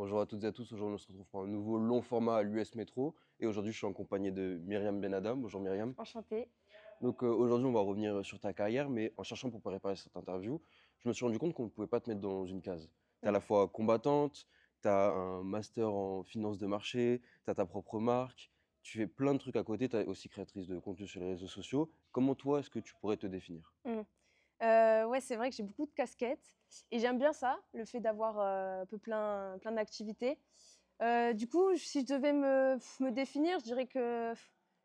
Bonjour à toutes et à tous. Aujourd'hui, on se retrouve pour un nouveau long format à l'US Métro. Et aujourd'hui, je suis en compagnie de Myriam Benadam. Bonjour Myriam. Enchantée. Donc aujourd'hui, on va revenir sur ta carrière, mais en cherchant pour préparer cette interview, je me suis rendu compte qu'on ne pouvait pas te mettre dans une case. Tu es à Mm. la fois combattante, tu as un master en finance de marché, tu as ta propre marque, tu fais plein de trucs à côté, tu es aussi créatrice de contenu sur les réseaux sociaux. Comment toi, est-ce que tu pourrais te définir? Mm. Ouais, c'est vrai que j'ai beaucoup de casquettes et j'aime bien ça, le fait d'avoir un peu plein d'activités. Du coup, si je devais me définir, je dirais que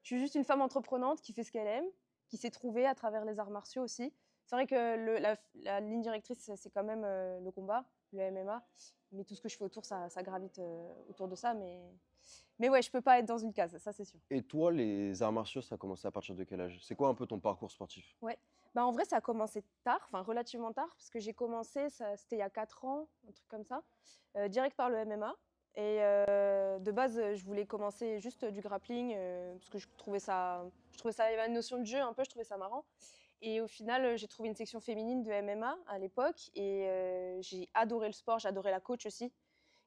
je suis juste une femme entreprenante qui fait ce qu'elle aime, qui s'est trouvée à travers les arts martiaux aussi. C'est vrai que la ligne directrice, c'est quand même le combat, le MMA, mais tout ce que je fais autour, ça gravite autour de ça. Mais ouais, je peux pas être dans une case, ça c'est sûr. Et toi, les arts martiaux, ça a commencé à partir de quel âge? C'est quoi un peu ton parcours sportif? Ouais. Bah, en vrai, ça a commencé tard, enfin relativement tard, parce que j'ai commencé, c'était il y a 4 ans, un truc comme ça, direct par le MMA. Et de base, je voulais commencer juste du grappling, parce que je trouvais ça, il y avait une notion de jeu un peu, je trouvais ça marrant. Et au final, j'ai trouvé une section féminine de MMA à l'époque, et j'ai adoré le sport, j'ai adoré la coach aussi.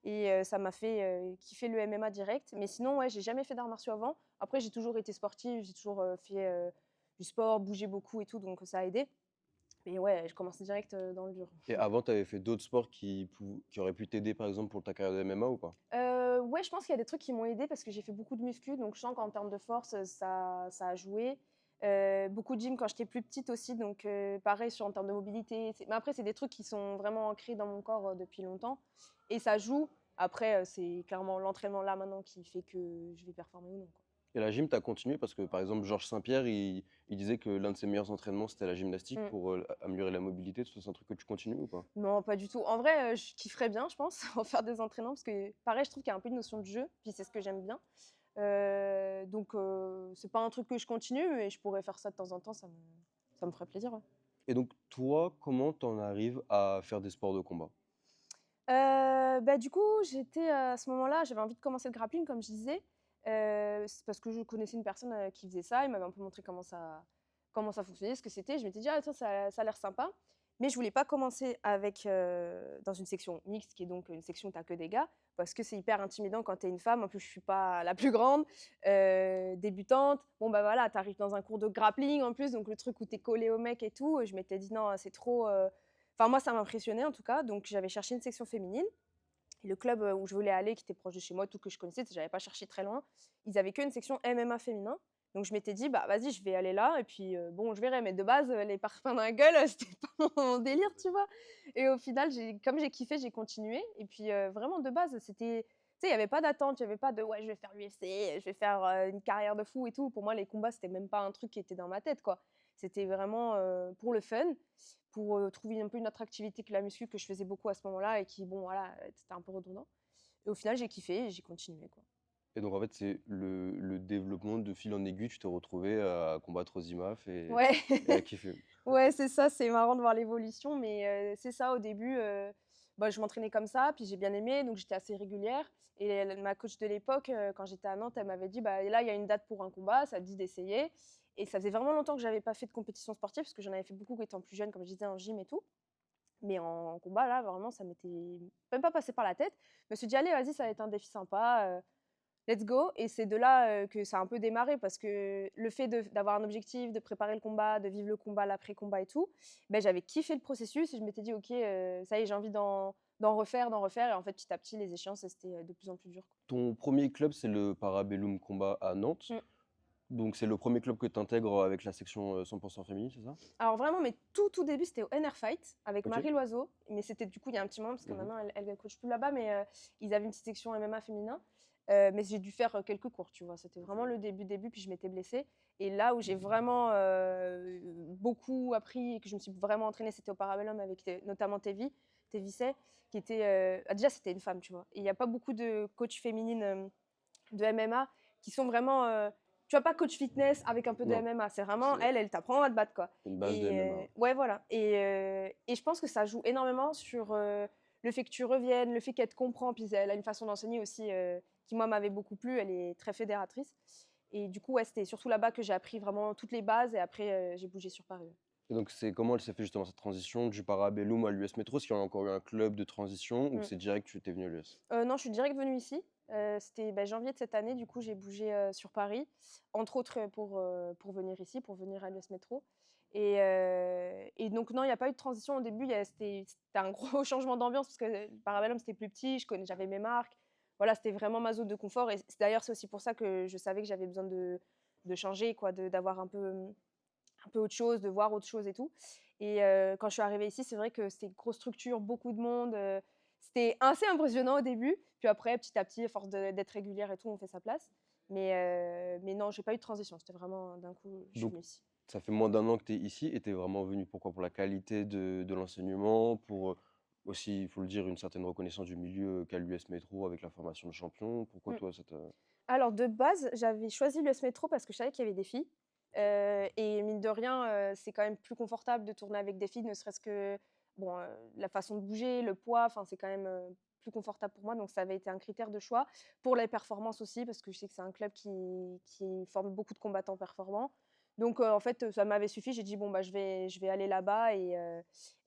Et ça m'a fait kiffer le MMA direct. Mais sinon, ouais, j'ai jamais fait d'arts martiaux avant. Après, j'ai toujours été sportive, j'ai toujours fait du sport, bougé beaucoup et tout, donc ça a aidé. Mais ouais, je commençais direct dans le dur. Et avant, tu avais fait d'autres sports qui auraient pu t'aider, par exemple, pour ta carrière de MMA ou pas? Ouais, je pense qu'il y a des trucs qui m'ont aidé parce que j'ai fait beaucoup de muscu, donc je sens qu'en termes de force, ça a joué. Beaucoup de gym quand j'étais plus petite aussi, donc pareil en termes de mobilité. Mais après, c'est des trucs qui sont vraiment ancrés dans mon corps depuis longtemps. Et ça joue. Après, c'est clairement l'entraînement là maintenant qui fait que je vais performer ou non, quoi. Et la gym, tu as continué parce que, par exemple, Georges Saint-Pierre, il disait que l'un de ses meilleurs entraînements, c'était la gymnastique Mm. pour améliorer la mobilité. C'est un truc que tu continues ou pas? Non, pas du tout. En vrai, je kifferais bien, je pense, en faire des entraînements parce que, pareil, je trouve qu'il y a un peu une notion de jeu, puis c'est ce que j'aime bien. Donc, c'est pas un truc que je continue, mais je pourrais faire ça de temps en temps, ça me ferait plaisir, ouais. Et donc, toi, comment t'en arrives à faire des sports de combat? Bah, du coup, j'étais à ce moment-là, j'avais envie de commencer le grappling, comme je disais. C'est parce que je connaissais une personne qui faisait ça. Il m'avait un peu montré comment ça fonctionnait, ce que c'était. Je m'étais dit, ah, tiens, ça a l'air sympa. Mais je voulais pas commencer avec, dans une section mixte, qui est donc une section où tu n'as que des gars, parce que c'est hyper intimidant quand tu es une femme. En plus, je suis pas la plus grande, débutante. Bon, bah voilà, tu arrives dans un cours de grappling en plus, donc le truc où tu es collé au mec et tout. Je m'étais dit, non, c'est trop. Enfin, moi, ça m'impressionnait en tout cas. Donc, j'avais cherché une section féminine. Et le club où je voulais aller, qui était proche de chez moi, tout que je connaissais, j'avais pas cherché très loin, ils avaient qu'une section MMA féminin. Donc, je m'étais dit, bah vas-y, je vais aller là. Et puis, bon, je verrai. Mais de base, les parpaings dans la gueule, c'était pas mon délire, tu vois. Et au final, comme j'ai kiffé, j'ai continué. Et puis, vraiment, de base, c'était. Tu sais, il n'y avait pas d'attente, il n'y avait pas de ouais, je vais faire l'UFC, je vais faire une carrière de fou et tout. Pour moi, les combats, c'était même pas un truc qui était dans ma tête, quoi. C'était vraiment pour le fun, pour trouver un peu une autre activité que la muscu que je faisais beaucoup à ce moment-là et qui, bon, voilà, c'était un peu redondant. Et au final, j'ai kiffé et j'ai continué, quoi. Et donc, en fait, c'est le développement de fil en aiguille. Tu t'es retrouvé à combattre aux IMAF Ouais, et à kiffer. ouais, c'est ça, c'est marrant de voir l'évolution, mais c'est ça, au début, bah, je m'entraînais comme ça, puis j'ai bien aimé, donc j'étais assez régulière. Et ma coach de l'époque, quand j'étais à Nantes, elle m'avait dit, bah, là, il y a une date pour un combat, ça te dit d'essayer. Et ça faisait vraiment longtemps que j'avais pas fait de compétition sportive, parce que j'en avais fait beaucoup étant plus jeune, comme je disais, en gym et tout. Mais en combat, là, vraiment, ça m'était même pas passé par la tête. Je me suis dit: «Allez, vas-y, ça va être un défi sympa, let's go». Et c'est de là, que ça a un peu démarré parce que le fait d'avoir un objectif, de préparer le combat, de vivre le combat, l'après-combat et tout, beh, j'avais kiffé le processus et je m'étais dit: «OK, ça y est, j'ai envie d'en refaire» et en fait, petit à petit, les échéances, c'était, de plus en plus dur, quoi. Ton premier club, c'est le Parabellum Combat à Nantes. Mmh. Donc, c'est le premier club que tu intègres avec la section 100% féminine, c'est ça? Alors vraiment, mais tout début, c'était au NR Fight avec Ok. Marie Loiseau, mais c'était du coup il y a un petit moment parce que Mhm. maintenant elle coach plus là-bas, mais ils avaient une petite section MMA féminin. Mais j'ai dû faire quelques cours, tu vois. C'était vraiment le début, puis je m'étais blessée. Et là où j'ai vraiment beaucoup appris et que je me suis vraiment entraînée, c'était au Parabellum avec notamment Tevisay, qui était déjà c'était une femme, tu vois. Et il n'y a pas beaucoup de coachs féminines de MMA qui sont vraiment. Tu vois, pas coach fitness avec un peu de Non, MMA. C'est vraiment, c'est elle t'apprend à te battre, quoi. une base de Et MMA. ouais, voilà. Et je pense que ça joue énormément sur le fait que tu reviennes, le fait qu'elle te comprend. Puis elle a une façon d'enseigner aussi qui, moi, m'avait beaucoup plu. Elle est très fédératrice. Et du coup, ouais, c'était surtout là-bas que j'ai appris vraiment toutes les bases. Et après, j'ai bougé sur Paris. Et donc c'est comment elle s'est fait justement cette transition du Parabellum à l'US Métro? Est-ce qu'il y a encore eu un club de transition ou Mmh. c'est direct tu étais venu à l'US? Non, je suis direct venue ici. C'était, bah, janvier de cette année, du coup, j'ai bougé, sur Paris, entre autres, pour venir ici, pour venir à l'US Métro et donc non, il y a pas eu de transition au début, c'était un gros changement d'ambiance parce que le Parabellum, c'était plus petit, j'avais mes marques. Voilà, c'était vraiment ma zone de confort et c'est aussi pour ça que je savais que j'avais besoin de changer quoi, d'avoir un peu autre chose, de voir autre chose et tout quand je suis arrivée ici, c'est vrai que c'était une grosse structure, beaucoup de monde, c'était assez impressionnant au début. Puis après, petit à petit, à force d'être régulière et tout, on fait sa place. Mais non, j'ai pas eu de transition. C'était vraiment d'un coup, je suis Donc venue ici. ça fait moins d'un an que tu es ici et tu es vraiment venu pourquoi? Pour la qualité de l'enseignement, pour, aussi, il faut le dire, une certaine reconnaissance du milieu, qu'a l'US Métro avec la formation de champion? Pourquoi Mmh. toi ça t'a Alors de base, j'avais choisi l'US Métro parce que je savais qu'il y avait des filles, OK. et mine de rien, c'est quand même plus confortable de tourner avec des filles, ne serait-ce que, bon, la façon de bouger, le poids, enfin, c'est quand même, plus confortable pour moi, donc ça avait été un critère de choix. Pour les performances aussi, parce que je sais que c'est un club qui forme beaucoup de combattants performants. Donc en fait, ça m'avait suffi. J'ai dit: «Bon, bah, je vais aller là-bas et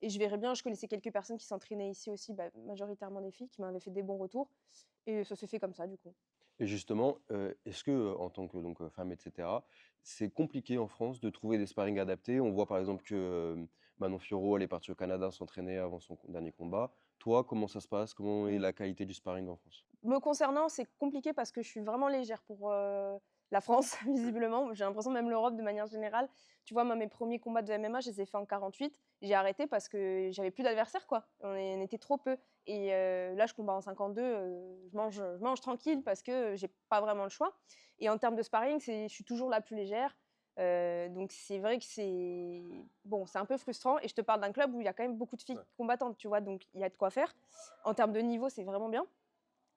je verrai bien». Je connaissais quelques personnes qui s'entraînaient ici aussi, bah, majoritairement des filles qui m'avaient fait des bons retours et ça s'est fait comme ça, du coup. Et justement, est-ce que, en tant que donc, femme et cetera, c'est compliqué en France de trouver des sparring adaptés? On voit par exemple que, Manon Fiorot, elle est partie au Canada s'entraîner avant son dernier combat. Toi, comment ça se passe? Comment est Mmh. la qualité du sparring en France? Me concernant, c'est compliqué parce que je suis vraiment légère pour, la France, visiblement. J'ai l'impression même l'Europe de manière générale. Tu vois, moi, mes premiers combats de MMA, je les ai faits en 48. J'ai arrêté parce que j'avais plus d'adversaires, quoi. On était trop peu là, je combats en 52, je mange tranquille parce que j'ai pas vraiment le choix et en termes de sparring, je suis toujours la plus légère, donc c'est vrai que c'est un peu frustrant et je te parle d'un club où il y a quand même beaucoup de filles Ouais. combattantes, tu vois? Donc il y a de quoi faire. En termes de niveau, c'est vraiment bien.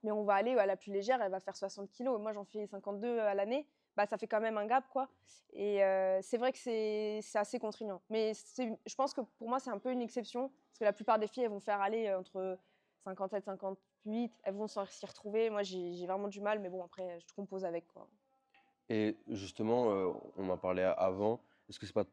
Mais on va aller à la plus légère, elle va faire 60 kilos. Moi, j'en fais 52 à l'année. Bah, ça fait quand même un gap, quoi. C'est vrai que c'est assez contraignant. Mais je pense que pour moi, c'est un peu une exception. Parce que la plupart des filles, elles vont faire aller entre 57, 58. Elles vont s'y retrouver. Moi, j'ai vraiment du mal. Mais bon, après, je compose avec, quoi. Et justement, on en parlait avant, est-ce que c'est pas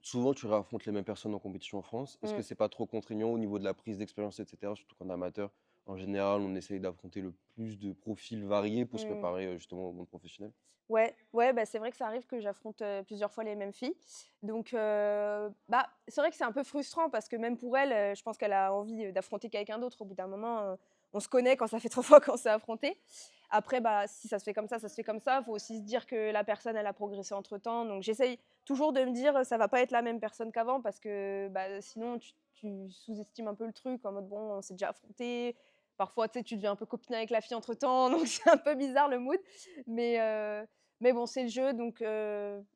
souvent tu réaffrontes les mêmes personnes en compétition en France? Est-ce que Mm. c'est pas trop contraignant au niveau de la prise d'expérience et cetera? Surtout qu'en amateur, en général, on essaye d'affronter le plus de profils variés pour se Mm. préparer, justement au monde professionnel? Ouais, ouais, bah, c'est vrai que ça arrive que j'affronte, plusieurs fois les mêmes filles. Donc bah, c'est vrai que c'est un peu frustrant parce que même pour elle, je pense qu'elle a envie, d'affronter quelqu'un d'autre. Au bout d'un moment, on se connaît quand ça fait 3 fois qu'on s'est affronté. Après, bah, si ça se fait comme ça se fait comme ça. Il faut aussi se dire que la personne, elle a progressé entre-temps. Donc j'essaye toujours de me dire, «Ça va pas être la même personne qu'avant» parce que, bah, sinon tu sous-estimes un peu le truc en mode: «Bon, on s'est déjà affronté». Parfois, tu sais, tu deviens un peu copine avec la fille entre-temps, donc c'est un peu bizarre le mood. Mais heu mais bon, c'est le jeu, donc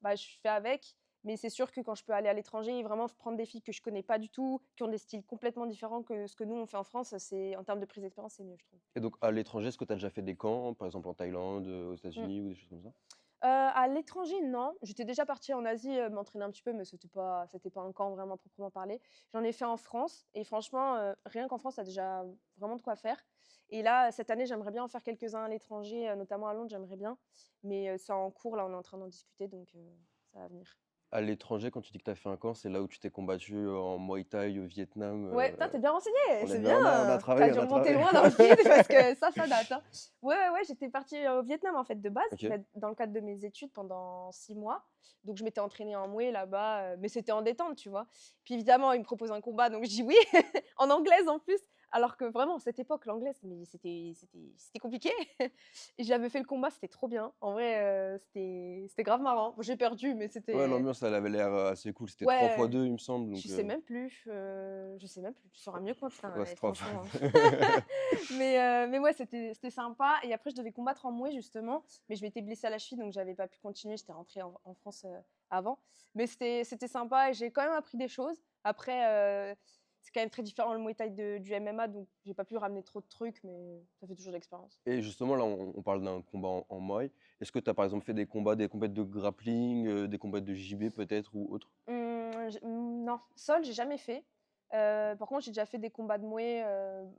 bah, je fais avec. Mais c'est sûr que quand je peux aller à l'étranger et vraiment prendre des filles que je connais pas du tout, qui ont des styles complètement différents que ce que nous on fait en France, c'est en termes de prise d'expérience, c'est mieux, je trouve. Et donc à l'étranger, est-ce que tu as déjà fait des camps, par exemple en Thaïlande, aux Mmh. États-Unis ou des choses comme ça? À l'étranger, non. J'étais déjà partie en Asie, m'entraîner un petit peu, mais c'était pas un camp vraiment proprement parlé. J'en ai fait en France et franchement, rien qu'en France, tu as déjà vraiment de quoi faire. Et là, cette année, j'aimerais bien en faire quelques-uns à l'étranger, notamment à Londres, j'aimerais bien. Mais c'est en cours, là, on est en train d'en discuter, donc ça va venir. À l'étranger, quand tu dis que tu as fait un camp, c'est là où tu t'es combattu, en Muay Thai au Vietnam, Ouais, putain, tu bien renseigné, on est c'est bien on a bien! Tu travaillé, on dû a remonter travaillé. loin dans le vide parce que ça date, hein. Ouais, ouais, ouais, j'étais partie, au Vietnam, en fait, de base, OK. bah, dans le cadre de mes études pendant 6 mois. Donc je m'étais entraînée en Muay là-bas, mais c'était en détente, tu vois? Puis évidemment, ils me proposent un combat, donc je dis oui, en anglaise en plus, alors que vraiment, à cette époque, l'anglaise, mais c'était compliqué. Et j'avais fait le combat, c'était trop bien. En vrai, c'était grave marrant. Bon, j'ai perdu, mais Ouais, c'était l'ambiance, elle avait l'air, assez cool. C'était 3 fois ouais. 2, il me semble, donc Je sais même plus, tu sauras mieux que moi, putain, ouais, c'est 3 fois franchement. 2. Mais ouais, c'était sympa et après je devais combattre en Mouais justement, mais je m'étais blessée à la cheville donc j'avais pas pu continuer, j'étais rentrée en France, avant. Mais c'était sympa et j'ai quand même appris des choses. Après, c'est quand même très différent le Muay Thai du MMA donc j'ai pas pu ramener trop de trucs mais ça fait toujours de l'expérience. Et justement, là, on parle d'un combat en Muay. Est-ce que tu as, par exemple, fait des combats, des compètes de grappling, des combats de JB peut-être ou autre? Non, sol, j'ai jamais fait. Par contre, j'ai déjà fait des combats de Mouais,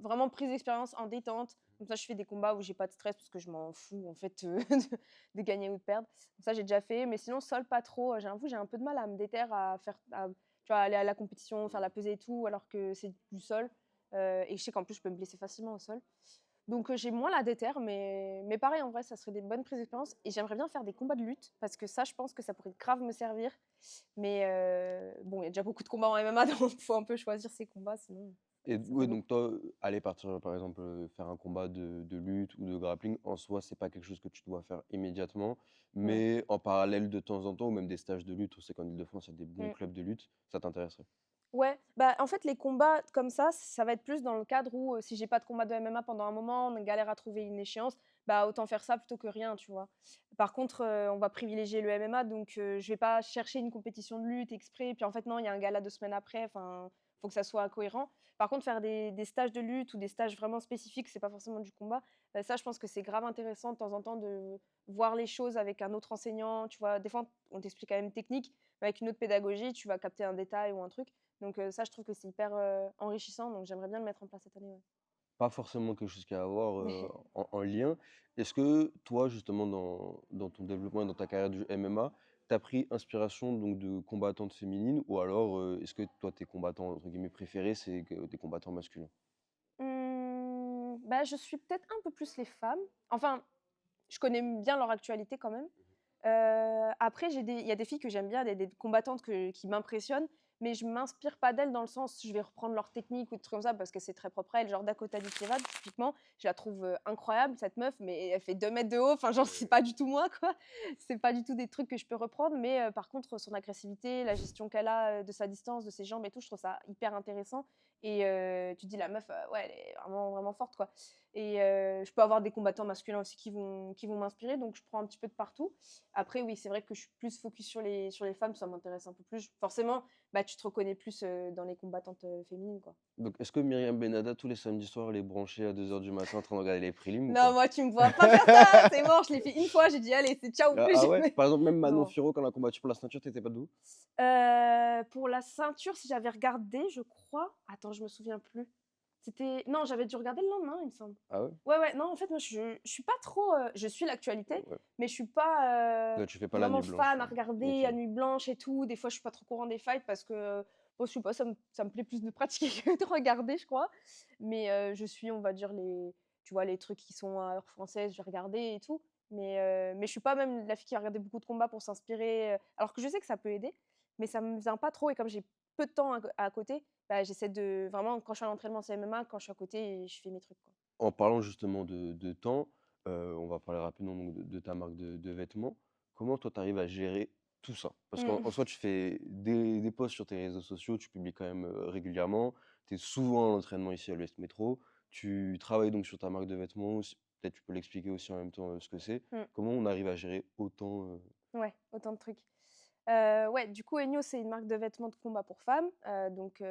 vraiment prise d'expérience en détente. Comme ça, je fais des combats où j'ai pas de stress parce que je m'en fous en fait, de gagner ou de perdre. Ça, j'ai déjà fait, mais sinon sol, pas trop. J'avoue, j'ai un peu de mal à me déterre à faire tu vois, aller à la compétition, faire la pesée et tout, alors que c'est du sol. Et je sais qu'en plus, je peux me blesser facilement au sol. Donc j'ai moins la déterre, mais pareil, en vrai, ça serait des bonnes prises d'expérience. Et j'aimerais bien faire des combats de lutte, parce que ça, je pense que ça pourrait grave me servir. Mais bon, il y a déjà beaucoup de combats en MMA, donc il faut un peu choisir ses combats, sinon Et ça fait ouais, donc beaucoup. toi, aller partir, par exemple, faire un combat de lutte ou de grappling, en soi, c'est pas quelque chose que tu dois faire immédiatement, Ouais. mais en parallèle de temps en temps, ou même des stages de lutte, on sait qu'en Île-de-France, il y a des bons Mm. clubs de lutte, ça t'intéresserait? Ouais, bah, en fait, les combats comme ça va être plus dans le cadre où, si j'ai pas de combat de MMA pendant un moment, on galère à trouver une échéance, bah, autant faire ça plutôt que rien, tu vois? Par contre, on va privilégier le MMA, donc je vais pas chercher une compétition de lutte exprès, puis en fait, non, il y a un gala 2 semaines après, enfin, faut que ça soit cohérent. Par contre, faire des stages de lutte ou des stages vraiment spécifiques, c'est pas forcément du combat, ça, je pense que c'est grave intéressant de temps en temps de voir les choses avec un autre enseignant, tu vois? Des fois, on t'explique quand même technique, mais avec une autre pédagogie, tu vas capter un détail ou un truc. Donc ça, je trouve que c'est hyper, enrichissant, donc j'aimerais bien le mettre en place cette année, ouais. Pas forcément quelque chose qui a à voir en lien. Est-ce que toi, justement, dans ton développement et dans ta carrière du MMA, tu as pris inspiration donc, de combattantes féminines ou alors est-ce que toi, tes combattants entre guillemets, préférés, c'est des combattants masculins? Bah, je suis peut-être un peu plus les femmes. Enfin, je connais bien leur actualité quand même. Après, il y a des filles que j'aime bien, des combattantes qui m'impressionnent, mais je m'inspire pas d'elles dans le sens, je vais reprendre leur technique ou des trucs comme ça parce que c'est très propre à elles. Genre Dakota Disheva, typiquement, je la trouve incroyable, cette meuf, mais elle fait 2 mètres de haut. Enfin, genre, c'est pas du tout moi, quoi. C'est pas du tout des trucs que je peux reprendre, mais par contre, son agressivité, la gestion qu'elle a de sa distance, de ses jambes et tout, je trouve ça hyper intéressant. Et tu te dis, la meuf, ouais, elle est vraiment, vraiment forte, quoi. Et je peux avoir des combattants masculins aussi qui vont m'inspirer, donc je prends un petit peu de partout. Après, oui, c'est vrai que je suis plus focus sur les femmes, ça m'intéresse un peu plus. Forcément, bah, tu te reconnais plus dans les combattantes féminines, quoi. Donc, est-ce que Myriam Benada, tous les samedis soirs, elle est branchée à 2 heures du matin en train de regarder les prélims ou Non, pas? moi, tu me vois pas faire ça, c'est mort, je l'ai fait une fois, j'ai dit, allez, c'est ciao, Ah, plus ah ouais? jamais. Par exemple, même Manon Non. Fiorot, quand elle a combattu pour la ceinture, t'étais pas debout? Pour la ceinture, si j'avais regardé, je crois. Attends, je me souviens plus. C'était. Non, j'avais dû regarder le lendemain, il me semble. Ah ouais? Ouais, ouais, non, en fait, moi, je suis pas trop. Je suis l'actualité, Ouais. mais je suis pas Ouais, tu fais pas la nuit vraiment blanche. fan à regarder Ok. à nuit blanche et tout. Des fois, je suis pas trop courant des fights parce que, bon, je sais pas, ça me plaît plus de pratiquer que de regarder, je crois. Mais je suis, on va dire, tu vois, les trucs qui sont à heure française, je vais regarder et tout. Mais je suis pas même la fille qui va regarder beaucoup de combats pour s'inspirer. Alors que je sais que ça peut aider, mais ça me vient pas trop. Et comme j'ai peu de temps à côté, bah, j'essaie de vraiment, quand je suis à l'entraînement CMMA, quand je suis à côté, je fais mes trucs, quoi. En parlant justement de temps, on va parler rapidement donc de ta marque de vêtements. Comment toi, tu arrives à gérer tout ça? Parce qu'en Mmh. en soi, tu fais des posts sur tes réseaux sociaux, tu publies quand même, régulièrement. Tu es souvent à l'entraînement ici à l'Ouest Métro. Tu travailles donc sur ta marque de vêtements aussi, peut-être tu peux l'expliquer aussi en même temps, ce que c'est. Mmh. Comment on arrive à gérer autant, Ouais, autant de trucs. Ouais, du coup, Enyo, c'est une marque de vêtements de combat pour femmes, donc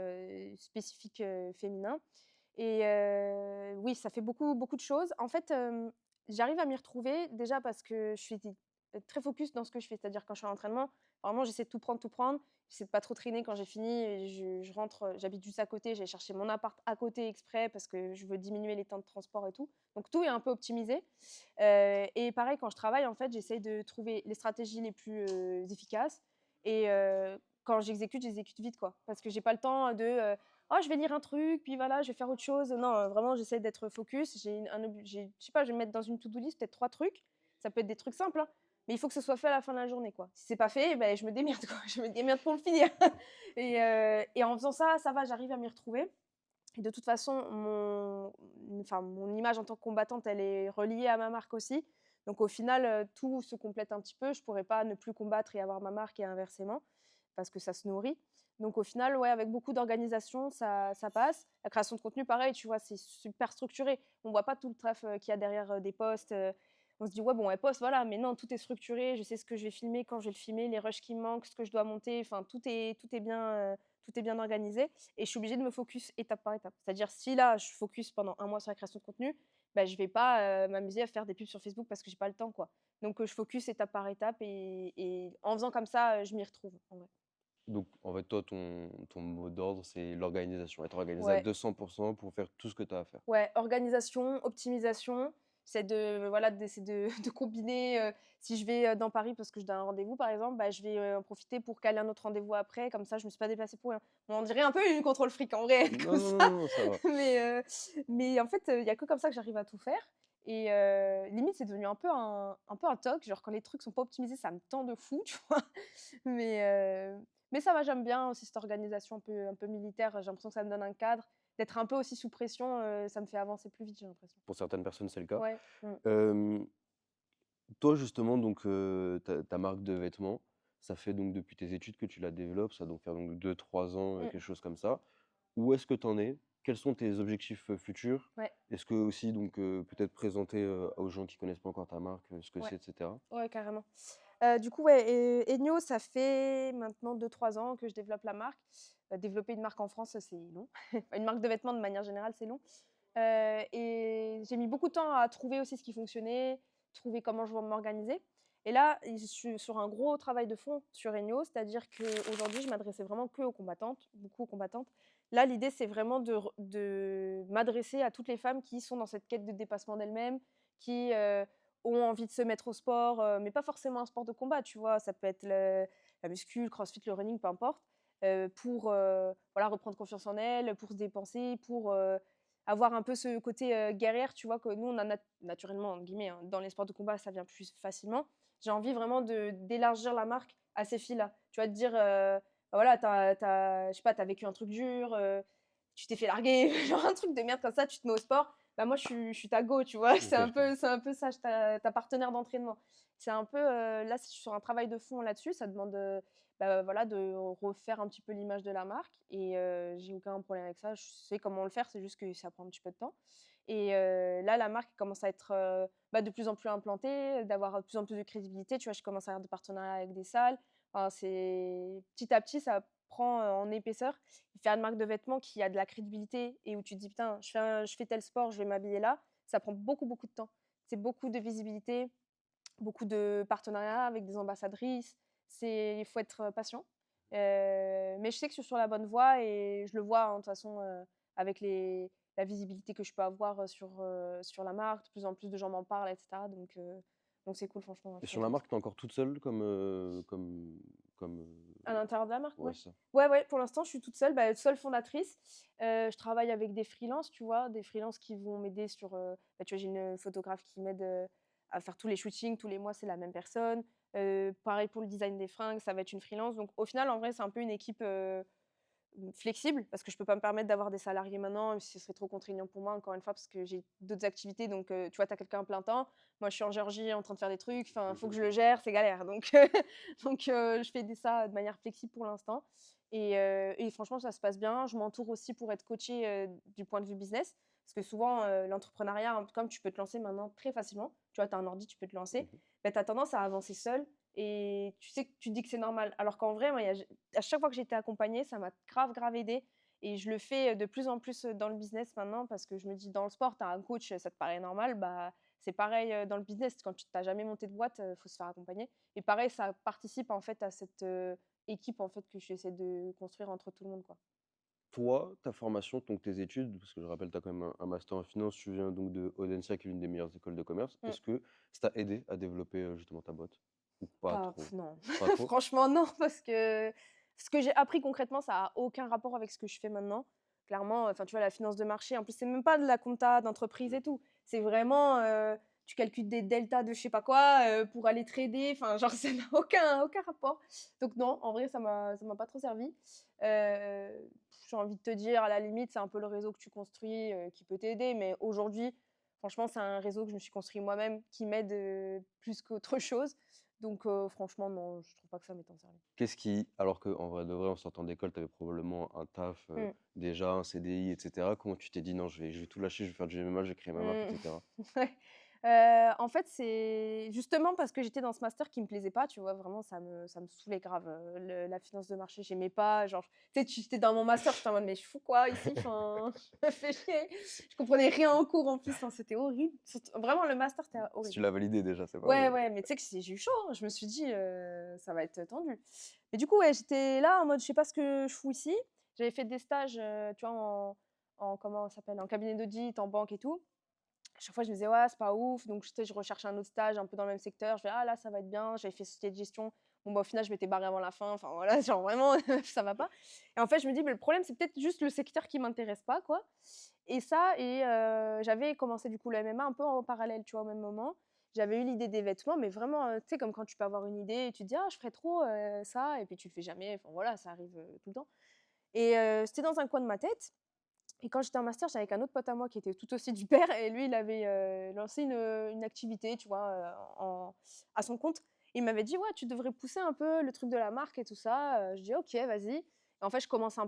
spécifique, féminin. Et oui, ça fait beaucoup, beaucoup de choses. En fait, j'arrive à m'y retrouver déjà parce que je suis très focus dans ce que je fais. C'est-à-dire quand je suis à l'entraînement, vraiment j'essaie de tout prendre, tout prendre. J'essaie de pas trop traîner quand j'ai fini et je rentre, j'habite juste à côté, j'ai cherché mon appart à côté exprès parce que je veux diminuer les temps de transport et tout. Donc tout est un peu optimisé. Et pareil, quand je travaille, en fait, j'essaie de trouver les stratégies les plus, efficaces et quand j'exécute vite, quoi. Parce que j'ai pas le temps de, «Oh, je vais lire un truc, puis voilà, je vais faire autre chose». Non, vraiment, j'essaie d'être focus. J'ai une un ob j'ai je sais pas, je vais mettre dans une to-do list peut-être 3 trucs. Ça peut être des trucs simples, hein, mais il faut que ce soit fait à la fin de la journée, quoi. Si c'est pas fait, ben je me démerde, quoi. Je me démerde pour le finir et en faisant ça, ça va, j'arrive à m'y retrouver et de toute façon, mon image en tant que combattante, elle est reliée à ma marque aussi. Donc au final, tout se complète un petit peu. Je pourrais pas ne plus combattre et avoir ma marque et inversement, parce que ça se nourrit. Donc au final, ouais, avec beaucoup d'organisation, ça passe. La création de contenu, pareil, tu vois, c'est super structuré. On voit pas tout le taf, qu'il y a derrière, des posts, on se dit: «Ouais, bon, elle poste, voilà», mais non, tout est structuré. Je sais ce que je vais filmer, quand je vais le filmer, les rushs qui me manquent, ce que je dois monter, enfin tout est bien organisé et je suis obligée de me focus étape par étape. C'est-à-dire si là, je focus pendant un mois sur la création de contenu, bah, je vais pas, m'amuser à faire des pubs sur Facebook parce que j'ai pas le temps, quoi. Donc je focus étape par étape et en faisant comme ça, je m'y retrouve, en vrai. donc en fait, toi, ton mot d'ordre, c'est l'organisation. Être organisé à Ouais, 200 pour faire tout ce que tu as à faire. ouais, organisation, optimisation J'essaie d'essayer de combiner. Si je vais dans Paris parce que je donne un rendez-vous, par exemple, bah, je vais en profiter pour caler un autre rendez-vous après. Comme ça, je me suis pas déplacée pour rien. Bon, on dirait un peu une contrôle fric en vrai, Non, comme non, ça. non, non, ça va. Mais en fait, il y a que comme ça que j'arrive à tout faire. Et limite, c'est devenu un peu un toc. Genre, quand les trucs sont pas optimisés, ça me tend de fou, tu vois. Mais, mais ça va, j'aime bien aussi cette organisation un peu militaire. J'ai l'impression que ça me donne un cadre. D'être un peu aussi sous pression, ça me fait avancer plus vite, j'ai l'impression. Pour certaines personnes, c'est le cas. Ouais. Mmh. Hem, Toi, justement, donc, ta marque de vêtements, ça fait donc depuis tes études que tu la développes, ça doit faire donc 2-3 ans, Mmh. quelque chose comme ça. Où est-ce que tu en es? Quels sont tes objectifs, futurs? Ouais, Est-ce que aussi donc, peut-être présenter, aux gens qui connaissent pas encore ta marque, ce que ouais, c'est et cetera? ouais, carrément. Du coup, ouais, Enio, ça fait maintenant 2 3 ans que je développe la marque. Développer une marque en France, c'est long. Une marque de vêtements, de manière générale, c'est long. Et j'ai mis beaucoup de temps à trouver aussi ce qui fonctionnait, trouver comment je vais m'organiser. Et là, je suis sur un gros travail de fond sur Enio, c'est-à-dire qu'aujourd'hui, je m'adressais vraiment que aux combattantes, beaucoup aux combattantes. Là, l'idée, c'est vraiment de m'adresser à toutes les femmes qui sont dans cette quête de dépassement d'elles-mêmes, qui ont envie de se mettre au sport, mais pas forcément un sport de combat, tu vois. Ça peut être la muscu, le crossfit, le running, peu importe, pour voilà, reprendre confiance en elles, pour se dépenser, pour avoir un peu ce côté guerrière, tu vois, que nous, on a naturellement, entre guillemets, hein, dans les sports de combat, ça vient plus facilement. J'ai envie vraiment d'élargir la marque à ces filles-là. Tu vois, de dire, bah voilà, je sais pas, t'as vécu un truc dur, tu t'es fait larguer, genre un truc de merde comme ça, tu te mets au sport. Bah moi, je suis ta go, tu vois. OK, je vois. C'est un peu ça, ta partenaire d'entraînement. C'est un peu, là, je suis sur un travail de fond là-dessus. Ça demande bah, voilà, de refaire un petit peu l'image de la marque. Et j'ai aucun problème avec ça. Je sais comment le faire, c'est juste que ça prend un petit peu de temps. Et là, la marque commence à être bah, de plus en plus implantée, d'avoir de plus en plus de crédibilité. Tu vois, je commence à avoir des partenariats avec des salles. Enfin, petit à petit, ça prend en épaisseur. Et faire une marque de vêtements qui a de la crédibilité et où tu te dis, putain, je fais tel sport, je vais m'habiller là, ça prend beaucoup, beaucoup de temps. C'est beaucoup de visibilité, beaucoup de partenariats avec des ambassadrices. Il faut être patient. Mais je sais que je suis sur la bonne voie et je le vois, hein, de toute façon, avec la visibilité que je peux avoir sur la marque. De plus en plus de gens m'en parlent, etc. Donc c'est cool, franchement, je Et suis sur la contente. marque, tu es encore toute seule comme, À l'intérieur de la marque, ouais, ouais. c'est ça. Ouais, ouais, pour l'instant, je suis toute seule, bah, seule fondatrice. Je travaille avec des freelances, tu vois, des freelances qui vont m'aider sur, bah, tu vois, j'ai une photographe qui m'aide, à faire tous les shootings, tous les mois, c'est la même personne. Pareil pour le design des fringues, ça va être une freelance. Donc au final, en vrai, c'est un peu une équipe, flexible parce que je peux pas me permettre d'avoir des salariés maintenant, ce serait trop contraignant pour moi, encore une fois, parce que j'ai d'autres activités. Donc tu vois, tu as quelqu'un à plein temps. Moi, je suis en Géorgie en train de faire des trucs, enfin, il faut Mmh. que je le gère, c'est galère. Donc je fais ça de manière flexible pour l'instant. Et franchement, ça se passe bien. Je m'entoure aussi pour être coachée, du point de vue business, parce que souvent, l'entrepreneuriat, hein, comme tu peux te lancer maintenant très facilement, tu vois, tu as un ordi, tu peux te lancer, Mmh. bah, tu as tendance à avancer seule et tu sais que tu dis que c'est normal. Alors qu'en vrai, moi, à chaque fois que j'ai été accompagnée, ça m'a grave, grave aidée. Et je le fais de plus en plus dans le business maintenant parce que je me dis, dans le sport, tu as un coach, ça te paraît normal. Bah, c'est pareil dans le business. Quand tu n'as jamais monté de boîte, il faut se faire accompagner. Et pareil, ça participe en fait à cette équipe en fait que j'essaie de construire entre tout le monde, quoi. Toi, ta formation, donc tes études, parce que je rappelle, tu as quand même un master en finance, tu viens donc de Audencia, qui est l'une des meilleures écoles de commerce. Mm. Est-ce que ça t'a aidé à développer, justement ta boîte? Ou pas Pas, trop? non, Pas trop? franchement, non, parce que ce que j'ai appris concrètement, ça a aucun rapport avec ce que je fais maintenant. Clairement, enfin, tu vois, la finance de marché, en plus, c'est même pas de la compta d'entreprise et tout. C'est vraiment, tu calcules des deltas de je sais pas quoi pour aller trader. Enfin, genre, ça n'a aucun rapport. Donc, non, en vrai, ça m'a pas trop servi. J'ai envie de te dire, à la limite, c'est un peu le réseau que tu construis qui peut t'aider. Mais aujourd'hui, franchement, c'est un réseau que je me suis construit moi-même qui m'aide plus qu'autre chose. Donc franchement, non, je trouve pas que ça m'ait tant servi. Qu'est-ce qui, alors qu'en vrai de vrai, en sortant d'école, tu avais probablement un taf, Mmh. déjà, un CDI, et cetera. Comment tu t'es dit: «Non, je vais tout lâcher, je vais faire du MMA, je vais créer ma marque, et Mmh. cetera»? Ouais. En fait, c'est justement parce que j'étais dans ce master qui me plaisait pas, tu vois? Vraiment, ça me saoulait grave, la finance de marché, j'aimais pas, genre, tu sais, j'étais dans mon master, j'étais en mode: «Mais je fous quoi ici?» Enfin, je me fais chier. Je comprenais rien en cours en plus, hein, c'était horrible. Vraiment, le master, c'était Si horrible. tu l'as validé déjà, c'est pas Ouais, mal. ouais, mais tu sais que j'ai eu chaud, hein. Je me suis dit: «Ça va être tendu». Mais du coup, ouais, j'étais là en mode: «Je sais pas ce que je fous ici». J'avais fait des stages, tu vois, en comment ça s'appelle? En cabinet d'audit, en banque et tout. À chaque fois, je me disais: «Ouais, c'est pas ouf», donc tu sais, je recherchais un autre stage un peu dans le même secteur. Je fais: «Ah là, ça va être bien». J'avais fait société de gestion. Bon, bah, au final, je m'étais barrée avant la fin. Enfin voilà, genre vraiment, ça va pas et en fait, je me dis: «Mais le problème, c'est peut-être juste le secteur qui m'intéresse pas, quoi» et ça et j'avais commencé du coup le MMA un peu en parallèle, tu vois, au même moment. J'avais eu l'idée des vêtements, mais vraiment, tu sais, comme quand tu peux avoir une idée et tu te dis: «Ah, je ferais trop, ça» et puis tu le fais jamais. Enfin voilà, ça arrive, tout le temps et c'était dans un coin de ma tête et quand j'étais en master, j'étais avec un autre pote à moi qui était tout aussi du pair et lui, il avait, lancé une activité, tu vois, à son compte. Il m'avait dit: «Ouais, tu devrais pousser un peu le truc de la marque et tout ça». Je dis: «OK, vas-y» et en fait, je commençais à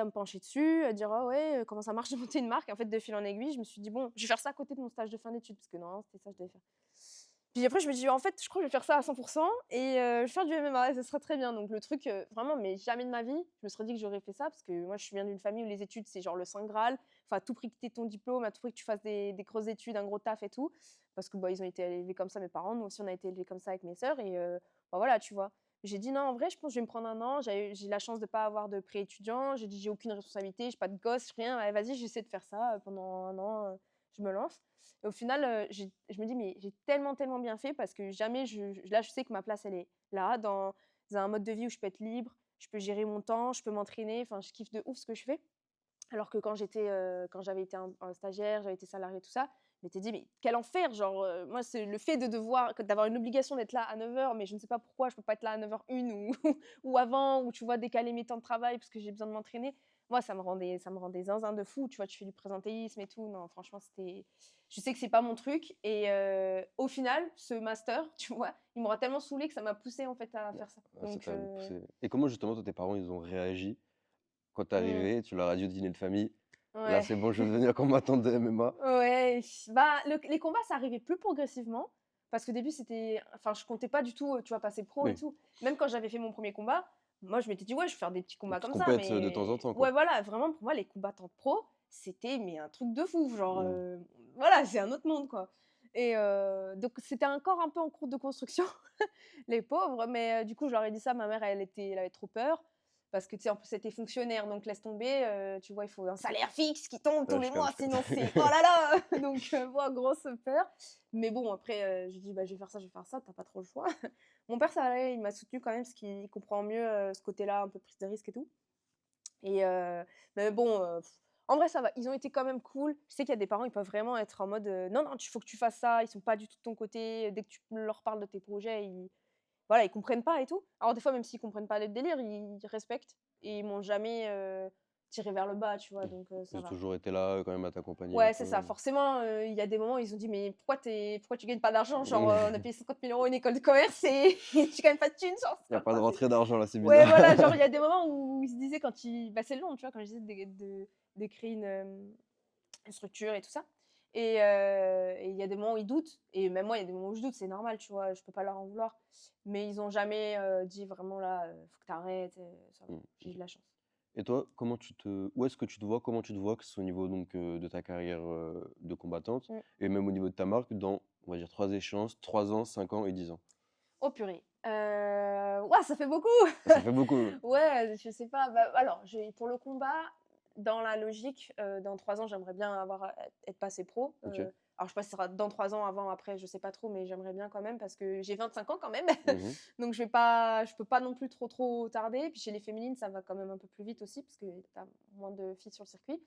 me pencher dessus, à dire: «Ah ouais, comment ça marche de monter une marque?» En fait, de fil en aiguille, je me suis dit: «Bon, je vais faire ça à côté de mon stage de fin d'études» parce que normalement, c'était ça que je devais faire. Puis après, je me dis: «En fait, je crois que je vais faire ça à 100 et je vais faire du MMA, ça serait très bien». Donc le truc, vraiment, mais jamais de ma vie, je me serais dit que j'aurais fait ça parce que moi, je viens d'une famille où les études, c'est genre le saint graal. Enfin, à tout prix que tu aies ton diplôme, à tout prix que tu fasses des grosses études, un gros taf et tout. Parce que, bah, ils ont été élevés comme ça, mes parents. Nous aussi, on a été élevés comme ça avec mes sœurs et bah, voilà, tu vois? J'ai dit: «Non, en vrai, je pense que je vais me prendre un an». J'ai la chance de pas avoir de pré étudiant. J'ai dit: «J'ai aucune responsabilité, j'ai pas de gosse, rien. Allez, vas-y, j'essaie de faire ça, pendant un an, je me lance». Et au final, je me dis: «Mais j'ai tellement, tellement bien fait» parce que jamais là, je sais que ma place, elle est là, dans un mode de vie où je peux être libre, je peux gérer mon temps, je peux m'entraîner, enfin, je kiffe de ouf ce que je fais. Alors que quand j'avais été un stagiaire, j'avais été salariée, tout ça, je m'étais dit: «Mais quel enfer!» genre, moi, c'est le fait de d'avoir une obligation d'être là à 9 heures, mais je ne sais pas pourquoi je peux pas être là à 9h01 ou ou avant, ou tu vois, décaler mes temps de travail parce que j'ai besoin de m'entraîner. Moi, ça me rendait zinzin de fou, tu vois? Tu fais du présentéisme et tout. Non, franchement, je sais que c'est pas mon truc et au final, ce master, tu vois, il m'aura tellement saoulée que ça m'a poussée, en fait, à faire ça. Ah, ça Donc t'a poussé. Et comment justement, toi, tes parents, ils ont réagi quand t'es mmh, arrivé, tu leur as dit au dîner de famille, là, ouais. c'est bon, je veux devenir combattante de MMA. Ouais, bah, les combats, ça arrivait plus progressivement parce qu'au début, enfin, je comptais pas du tout, tu vois, passer pro et Oui, tout. Même quand j'avais fait mon premier combat, moi, je m'étais dit: «Ouais, je vais faire des petits une combats petite comme ça», compète de temps en mais temps, ouais, quoi. voilà, vraiment pour moi, les combattantes pro, c'était mais un truc de fou, genre, Mm. voilà, c'est un autre monde, quoi et donc c'était encore un peu en cours de construction, les pauvres, mais du coup, je leur ai dit ça, ma mère, elle avait trop peur parce que, tu sais, en plus, c'était fonctionnaire, donc laisse tomber, tu vois, il faut un salaire fixe qui tombe tous Ouais, les je capte, mois, je sinon capte. c'est oh là là! Donc moi, grosse peur. Mais bon, après, j'ai dit: «Bah, je vais faire ça, tu pas trop le choix». Mon père, ça allait, il m'a soutenue quand même parce qu'il comprend mieux, ce côté-là, un peu prise de risque et tout et mais bon, en vrai, ça va. Ils ont été quand même cool. Je sais qu'il y a des parents, ils peuvent vraiment être en mode, «Non, non, il faut que tu fasses ça». Ils sont pas du tout de ton côté. Dès que tu leur parles de tes projets, voilà, ils comprennent pas et tout. Alors des fois, même s'ils comprennent pas le délire, ils respectent et ils m'ont jamais, tirée vers le bas, tu vois? Mm. Donc ça Ils ont va. toujours été là, quand même, à t'accompagner un Ouais, c'est peu. ça. Forcément, il y a des moments où ils ont dit: «Mais pourquoi tu gagnes pas d'argent? Genre, on a Il payé 50 000 € une école de commerce et tu gagnes pas de thunes, genre, c'est n'y a pas pas de possible». rentrée d'argent, là, c'est Ouais, bizarre. voilà, genre il y a des moments où ils se disaient quand ils bah, c'est long, tu vois? Quand je disais de créer une structure et tout ça et il y a des moments où ils doutent et même moi, il y a des moments où je doute, c'est normal, tu vois? Je peux pas leur en vouloir. Mais ils ont jamais, dit vraiment là, «Faut que tu arrêtes», ça va, Mm. j'ai eu de la chance. Et toi, où est-ce que tu te vois, comment tu te vois, que ce soit au niveau donc, de ta carrière de combattante Mmh. et même au niveau de ta marque dans, on va dire, trois échéances, 3 ans, 5 ans et 10 ans? Oh purée! Ouah, ça fait beaucoup! Ça fait beaucoup. Ouais, je sais pas, bah, alors j'ai pour le combat, dans la logique, dans 3 ans, j'aimerais bien être passée pro, Ok. alors je sais pas si ça sera dans 3 ans, avant, après, je sais pas trop, mais j'aimerais bien quand même parce que j'ai 25 ans quand même, Mhm. donc je peux pas non plus trop, trop tarder. Puis chez les féminines, ça va quand même un peu plus vite aussi parce que tu as moins de filles sur le circuit.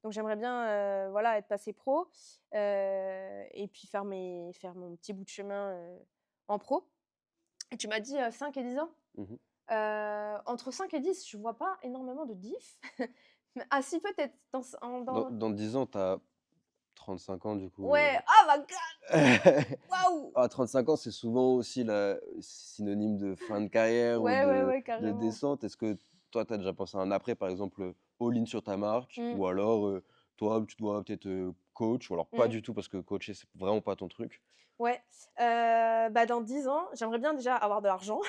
Donc j'aimerais bien, voilà, être passée pro, et puis faire mon petit bout de chemin, en pro. Et tu m'as dit, 5 et 10 ans? Mhm. Entre 5 et 10, je vois pas énormément de diff. Mais ah si, peut-être dans c en Dans, dans dans 10 ans, tu as 35 ans, du coup. ouais, oh my god! Waouh! À 35 ans, c'est souvent aussi synonyme de fin de carrière ou Ouais, ouais, ouais, de carrément. descente. Est-ce que toi, tu as déjà pensé à un après, par exemple, all-in sur ta marque, Mmh, ou alors toi, tu dois peut-être coach, ou alors pas mmh, du tout parce que coacher, c'est vraiment pas ton truc. ouais, bah, dans 10 ans, j'aimerais bien déjà avoir de l'argent.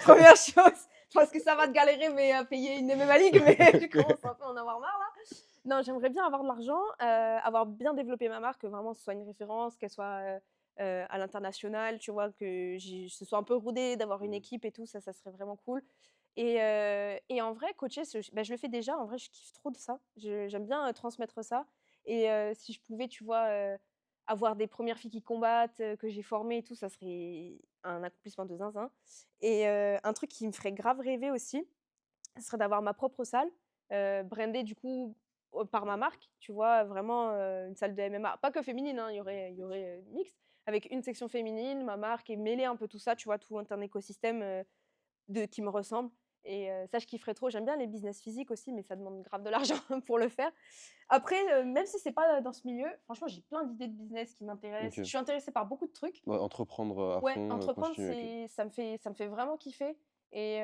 Première chose, parce que ça va de galérer, mais à payer une MMA League, mais je commence un peu à en avoir marre là. Non, j'aimerais bien avoir de l'argent, avoir bien développé ma marque, que vraiment ce soit une référence, qu'elle soit, à l'international, tu vois? Que ce soit un peu rodé, d'avoir une Mm. équipe et tout, ça serait vraiment cool et en vrai, coacher, bah, je le fais déjà, en vrai, je kiffe trop de ça. J'aime bien, transmettre ça Et si je pouvais, tu vois, avoir des premières filles qui combattent, que j'ai formées et tout, ça serait un accomplissement de zinzin. Et un truc qui me ferait grave rêver aussi, ce serait d'avoir ma propre salle, brandée du coup, par ma marque, tu vois? Vraiment, une salle de MMA, pas que féminine, hein, il y aurait mixte, avec une section féminine, ma marque et mêler un peu tout ça, tu vois? Tout un écosystème, qui me ressemble. Et ça, je kifferais trop. J'aime bien les business physiques aussi, mais ça demande grave de l'argent pour le faire. Après, même si c'est pas dans ce milieu, franchement, j'ai plein d'idées de business qui m'intéressent. Je OK. suis intéressée par beaucoup de trucs. Ouais, entreprendre, à Ouais, fond, entreprendre, continue, OK. ça me fait vraiment kiffer. Et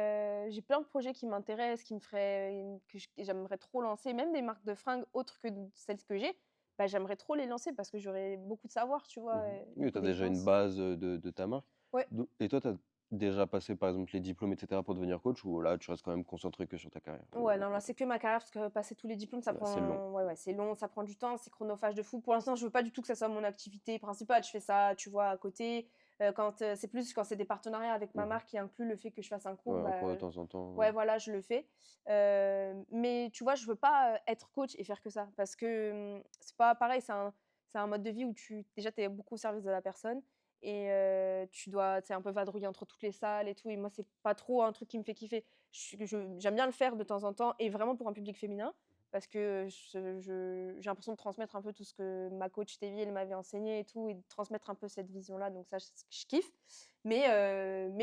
j'ai plein de projets qui m'intéressent, qui me feraient que j'aimerais trop lancer. Même des marques de fringues autres que celles que j'ai, bah, j'aimerais trop les lancer parce que j'aurais beaucoup de savoir, tu vois? Oui, tu Beaucoup as déjà une d'expérience. base, de ta marque. Ouais. Do et toi, tu as déjà passé, par exemple, les diplômes et cetera pour devenir coach ou là, tu restes quand même concentré que sur ta carrière? Ouais, non, là, c'est que ma carrière parce que passer tous les diplômes, ça Ouais, c'est long. prend ouais, ouais, c'est long, ça prend du temps, c'est chronophage de fou. Pour l'instant, je veux pas du tout que ça soit mon activité principale. Je fais ça, tu vois, à côté. C'est plus quand c'est des partenariats avec ma Mmh. marque qui inclut le fait que je fasse un cours, Ouais, un cours de bah, temps en temps, ouais, voilà, je le fais. Mais tu vois, je veux pas, être coach et faire que ça parce que, c'est pas pareil, c'est un mode de vie où déjà, tu es beaucoup au service de la personne et tu dois, tu sais, un peu vadrouiller entre toutes les salles et tout et moi, c'est pas trop un truc qui me fait kiffer. J'aime bien le faire de temps en temps et vraiment pour un public féminin parce que j'ai l'impression de transmettre un peu tout ce que ma coach Tévi, elle m'avait enseigné et tout et de transmettre un peu cette vision-là, donc ça, je kiffe. Mais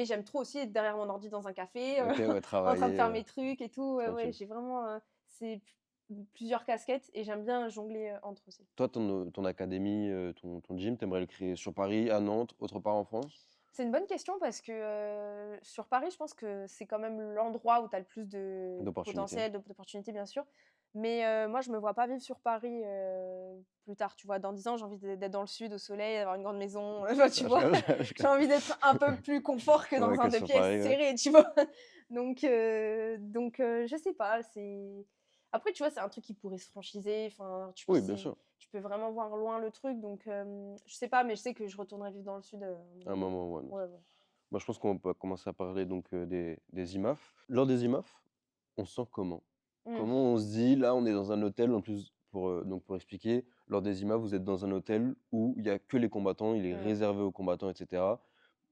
j'aime trop aussi être derrière mon ordi dans un café, OK, ouais, en train de travailler, faire mes trucs et tout. Ouais, ouais, tranquille. j'ai vraiment, plusieurs casquettes et j'aime bien jongler, entre aussi. Toi, ton académie, ton gym, tu aimerais le créer sur Paris, à Nantes, autre part en France? C'est une bonne question parce que, sur Paris, je pense que c'est quand même l'endroit où tu as le plus de D'opportunités? potentiel, d'opportunités, bien sûr. Mais, moi, je me vois pas vivre sur Paris, plus tard, tu vois? Dans 10 ans, j'ai envie d'être dans le sud, au soleil, d'avoir une grande maison, enfin, tu Ah, vois? J'ai envie d'être un peu plus confort que ouais, dans un que 2 sur pièces Paris, ouais. serré, tu vois? Donc, je sais pas, après, tu vois, c'est un truc qui pourrait se franchiser, enfin, Oui, bien sûr, tu peux vraiment voir loin le truc, donc je sais pas, mais je sais que je retournerai vivre dans le sud, à un à moment un donné. moment ou un autre. Ouais, ouais. Moi, je pense qu'on peut commencer à parler donc des IMAF. Lors des IMAF, on se sent comment? Mmh. Comment on se dit: «Là, on est dans un hôtel», en plus pour expliquer, lors des IMAF, vous êtes dans un hôtel où il y a que les combattants, il est Mmh. réservé aux combattants et cetera.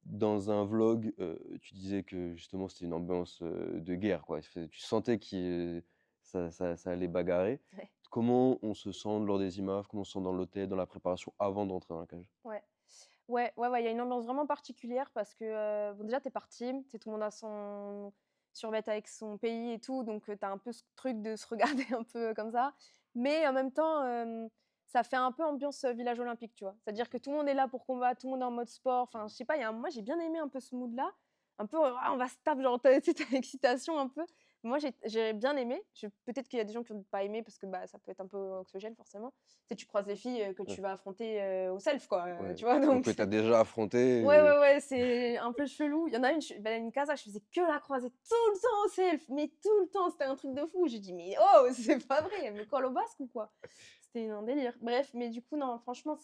Dans un vlog, tu disais que justement c'était une ambiance, de guerre quoi. Tu sentais ça allait bagarrer. Ouais. Comment on se sent lors des IMAF? Comment on se sent dans l'hôtel, dans la préparation avant d'entrer dans la cage? Ouais. Ouais, ouais, ouais, il y a une ambiance vraiment particulière parce que, bon, déjà, tu es parti, tu sais, tout le monde a son survêt avec son pays et tout, donc tu as un peu ce truc de se regarder un peu comme ça. Mais en même temps, ça fait un peu ambiance, village olympique, tu vois? C'est-à-dire que tout le monde est là pour combattre, tout le monde est en mode sport, enfin, je sais pas, moi, j'ai bien aimé un peu ce mood-là, un peu, «Ah, on va se taper», genre, tu sais, tu l'excitation un peu. Moi, j'ai bien aimé. Peut-être qu'il y a des gens qui ont pas aimé parce que, bah, ça peut être un peu anxiogène forcément. Tu sais, tu croises des filles, que Ouais, tu vas affronter, au self quoi, ouais. tu vois? Ou Donc que tu as déjà affronté ouais, et ouais, ouais, c'est un peu chelou. Il y en a une casa, je faisais que la croiser tout le temps au self, mais tout le temps, c'était un truc de fou. J'ai dit: «Mais oh, c'est pas vrai, elle me colle au basque ou quoi?» C'était un délire. Bref, mais du coup, non, franchement,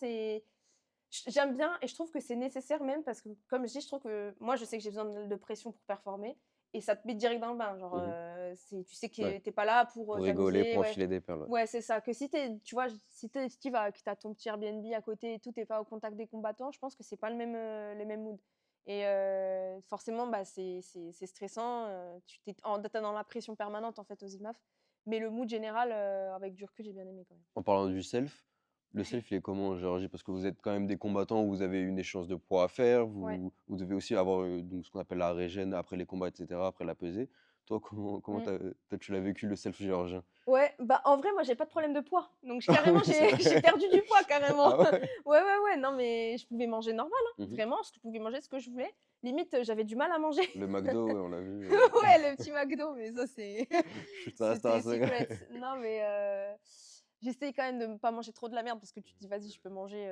j'aime bien et je trouve que c'est nécessaire même parce que, comme je dis, je trouve que moi, je sais que j'ai besoin de pression pour performer et ça te met direct dans le bain. Genre, mmh tu sais ouais, que tu pas là pour, pour rigoler, t'amuser, pour ouais. enfiler des perles, ouais. Ouais, c'est ça. Que si tu vois, si tu vas, que tu as ton petit Airbnb à côté et tout, tu pas au contact des combattants, je pense que c'est pas les mêmes moods et forcément, bah, c'est stressant, tu es dans la pression permanente, en fait, aux IMAF, mais le mood général, avec du recul, j'ai bien aimé quand même. En parlant du self, le self, il est comment en Géorgie? Parce que vous êtes quand même des combattants où vous avez une échéance de poids à faire, Ouais. vous devez aussi avoir, donc ce qu'on appelle la régène après les combats et cetera, après la pesée. Toi, comment Mmh. tu l'as vécu le self géorgien? Ouais, bah, en vrai, moi, j'ai pas de problème de poids, donc Ah carrément, oui, c'est j'ai vrai. j'ai perdu du poids carrément. Ah ouais? Ouais, ouais, ouais, non, mais je pouvais manger normal, hein, Mmh. vraiment, je pouvais manger ce que je voulais. Limite, j'avais du mal à manger. Le McDo, ouais, on l'a vu, Ouais, le petit McDo, mais ça, ça restera c'était secret. secret. Non, mais j'essaye quand même de ne pas manger trop de la merde parce que tu te dis: «Vas-y, je peux manger,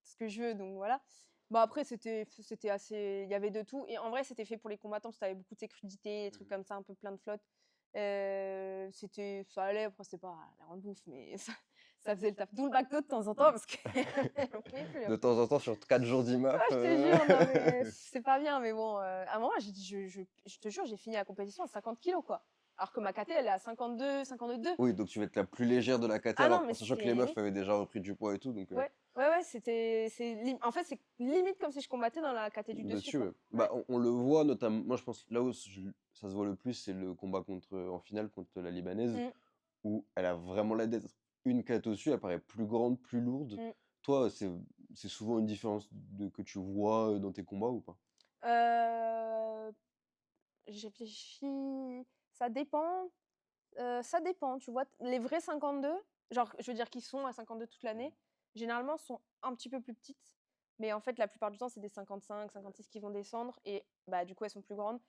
ce que je veux», donc voilà. Bon, après, c'était assez, il y avait de tout et en vrai, c'était fait pour les combattants parce que tu avais beaucoup de sé crudité, des trucs comme ça, un peu plein de flotte. Ça allait, après, c'est pas la grande bouffe, mais ça faisait le taf. D'où le McDo de temps en temps parce que j'en pouvais plus De après. temps en temps, sur 4 jours Ah, d'IMAF, je te jure, non, mais c'est pas bien, mais bon, à un moment, j'ai dit: «Je te jure, j'ai fini la compétition à 50 kilos, quoi». Alors que ma KT, elle est à 52, 52. Oui, donc tu vas être la plus légère de la KT, Ah non, alors mais en sachant que les meufs c'était. avaient déjà repris du poids et tout, donc Ouais, ouais, ouais, en fait, c'est limite comme si je combattais dans la KT du dessus, dessus, quoi. ouais. Ouais. Bah, on le voit notamment, moi je pense là où ça se voit le plus, c'est le combat en finale contre la Libanaise, Mm, où elle a vraiment l'air d'être une KT au-dessus, elle paraît plus grande, plus lourde. mm. Toi, c'est souvent une différence que tu vois dans tes combats ou pas? Euh, je réfléchis. Ça dépend. Ça dépend, tu vois. Les vrais 52, genre, je veux dire, qui sont à 52 toute l'année, généralement sont un petit peu plus petites. Mais en fait, la plupart du temps, c'est des 55, 56 qui vont descendre. Et bah, du coup, elles sont plus grandes.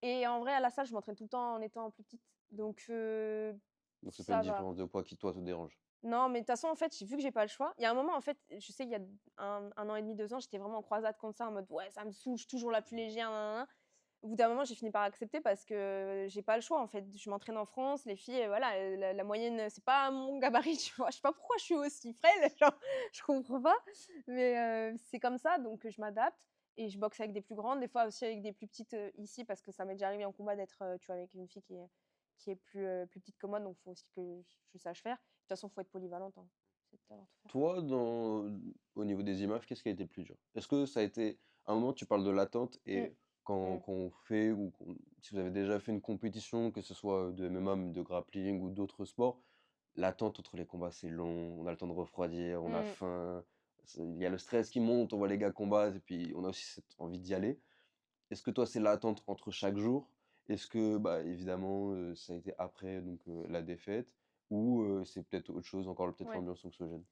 Et en vrai, à la salle, je m'entraîne tout le temps en étant plus petite. Donc, Donc c'est pas une ça va. différence de poids qui toi te dérange. Non, mais de toute façon, en fait, vu que j'ai pas le choix, il y a un moment, en fait, je sais, il y a un an et demi, 2 ans, j'étais vraiment en croisade contre ça, en mode ouais, ça me saoule, je suis toujours la plus légère, nan. Au bout d'un moment, j'ai fini par accepter parce que j'ai pas le choix, en fait. Je m'entraîne en France, les filles, voilà, la moyenne, c'est pas mon gabarit, tu vois. Je sais pas pourquoi je suis aussi frêle, genre, je comprends pas, mais c'est comme ça, donc je m'adapte et je boxe avec des plus grandes, des fois aussi avec des plus petites ici, parce que ça m'est déjà arrivé en combat d'être, tu vois, avec une fille qui est plus petite que moi, donc il faut aussi que je sache faire. De toute façon, il faut être polyvalente, hein. C'est de savoir tout faire. Toi, au niveau des IMAF, qu'est-ce qui a été le plus dur? Est-ce que ça a été, à un moment, tu parles de l'attente, Mmh, et quand mmh, on fait, si vous avez déjà fait une compétition, que ce soit de MMA, de grappling ou d'autres sports, l'attente entre les combats, c'est long, on a le temps de refroidir, on a mmh. faim, il y a le stress qui monte, on voit les gars combattre, et puis on a aussi cette envie d'y aller. Est-ce que toi, c'est l'attente entre chaque jour? Est-ce que, bah, évidemment, ça a été après donc, la défaite, ou c'est peut-être autre chose, encore peut-être Ouais. l'ambiance anxiogène?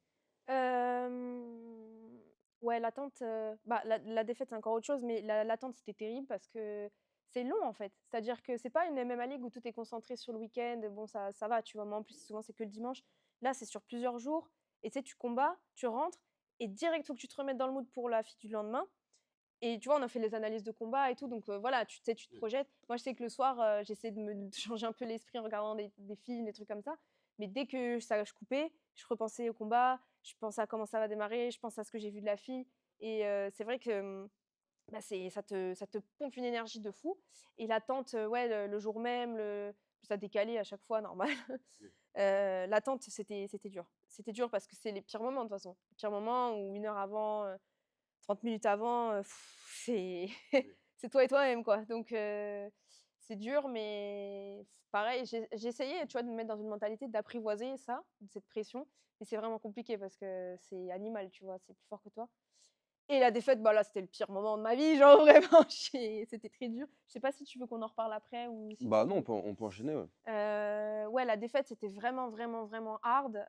Hem, ouais, l'attente, bah, la défaite, c'est encore autre chose, mais l'attente, c'était terrible parce que c'est long, en fait. C'est-à-dire que c'est pas une MMA League où tout est concentré sur le week-end, bon, ça va, tu vois? Moi, en plus, souvent, c'est que le dimanche. Là, c'est sur plusieurs jours et tu sais, tu combats, tu rentres et direct, faut que tu te remettes dans le mood pour la fille du lendemain et tu vois, on a fait les analyses de combat et tout, donc voilà, tu sais, tu te projettes. Moi, je sais que le soir, j'essaie de me de changer un peu l'esprit en regardant des films, des trucs comme ça, mais dès que je coupais, je repensais au combat, je pensais à comment ça va démarrer, je pense à ce que j'ai vu de la fille et c'est vrai que, bah, ça te pompe une énergie de fou et l'attente, ouais, le jour même, ça décalait à chaque fois, normal. L'attente, c'était dur. C'était dur parce que c'est les pires moments, de toute façon. Les pires moments où 1 heure avant, 30 minutes avant, c'est c'est toi et toi-même, quoi. Donc c'est dur, mais pareil, j'ai essayé, tu vois, de me mettre dans une mentalité d'apprivoiser ça, cette pression, mais c'est vraiment compliqué parce que c'est animal, tu vois? C'est plus fort que toi et la défaite, bah, là, c'était le pire moment de ma vie, genre vraiment, c'était très dur. Je sais pas si tu veux qu'on en reparle après ou si Bah non, tu on peut enchaîner, ouais. Ouais, la défaite, c'était vraiment, vraiment, vraiment hard.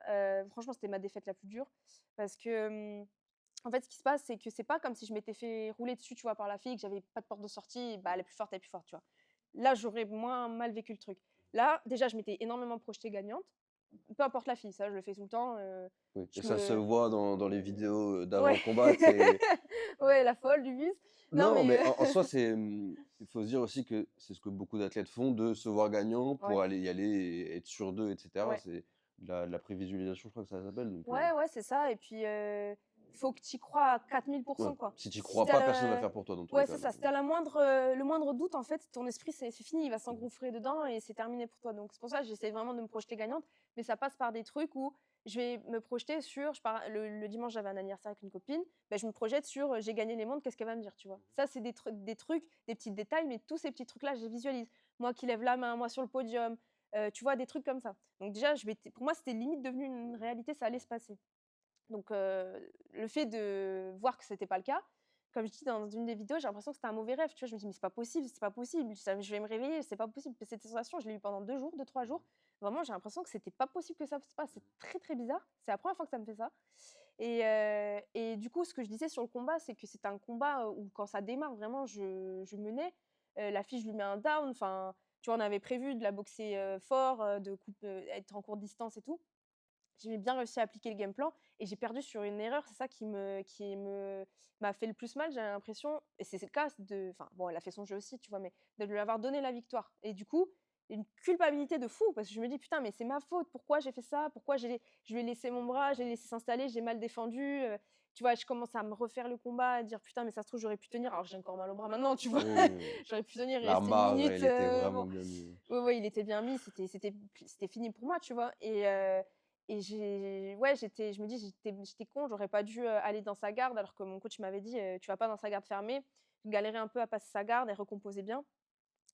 Franchement, c'était ma défaite la plus dure parce que, en fait, ce qui se passe, c'est que c'est pas comme si je m'étais fait rouler dessus, tu vois, par la fille, que j'avais pas de porte de sortie, bah, elle est plus forte, tu vois? Là, j'aurais moins mal vécu le truc. Là, déjà, je m'étais énormément projetée gagnante, peu importe la fille, ça, je le fais tout le temps, Oui, et je ça se me voit dans les vidéos, ouais, d'avant-combat, c'est ouais, la folle du bus. Non, non, mais mais en soi, il faut se dire aussi que c'est ce que beaucoup d'athlètes font, de se voir gagnant pour ouais, aller y aller et être sûr d'eux, et cetera. ouais. C'est de la prévisualisation, je crois que ça s'appelle, donc Ouais, ouais, c'est ça et puis, faut que tu y crois à 4000 ouais. quoi. Si tu y Si crois tu as pas, personne va le faire pour toi dans tous les Ouais, cas, c'est ça, donc si tu as le moindre doute, en fait, ton esprit, c'est fini, il va s'engouffrer dedans et c'est terminé pour toi. Donc c'est pour ça que j'essaie vraiment de me projeter gagnante, mais ça passe par des trucs où je vais me projeter sur je pars le dimanche, j'avais un anniversaire avec une copine, bah, je me projette sur, j'ai gagné les montres, qu'est-ce qu'elle va me dire, tu vois? Ça, c'est des trucs, des petits détails, mais tous ces petits trucs-là, je les visualise. Moi qui lève la main, moi sur le podium, tu vois? Des trucs comme ça. Donc déjà, pour moi, c'était limite devenu une réalité, ça allait se passer. Donc le fait de voir que c'était pas le cas, comme je dis dans une des vidéos, j'ai l'impression que c'était un mauvais rêve, tu vois? Je me dis: «Mais c'est pas possible, c'est pas possible, ça je vais me réveiller, c'est pas possible». Cette sensation, je l'ai eu pendant 2 jours, 2-3 jours. Vraiment, j'ai l'impression que c'était pas possible que ça se passe. C'est très, très bizarre. C'est la première fois que ça me fait ça et du coup, ce que je disais sur le combat, c'est que c'est un combat, où quand ça démarre, vraiment, je menais. La fille, je lui mets un down, enfin, tu vois? On avait prévu de la boxer, fort, être en courte distance et tout. J'ai bien réussi à appliquer le game plan et j'ai perdu sur une erreur. C'est ça m'a fait le plus mal, j'ai l'impression et c'est le cas de enfin bon, elle a fait son jeu aussi, tu vois? Mais de lui avoir donné la victoire et du coup, une culpabilité de fou parce que je me dis: «Putain, mais c'est ma faute. Pourquoi j'ai fait ça? Pourquoi je lui ai laissé mon bras, je l'ai laissé s'installer, j'ai mal défendu?» tu vois, je commence à me refaire le combat, à dire: «Putain, mais ça se trouve, j'aurais pu tenir», alors que j'ai encore mal au bras maintenant, tu vois? Oui, J'aurais pu tenir, il la restait une marge, minute, elle était bon. vraiment bien mise. Ouais, ouais, il était bien mis, c'était fini pour moi, tu vois? Et je me dis: «J'étais con, j'aurais pas dû, aller dans sa garde», alors que mon coach m'avait dit: «Tu vas pas dans sa garde fermée». Je galérais un peu à passer sa garde et recomposer bien.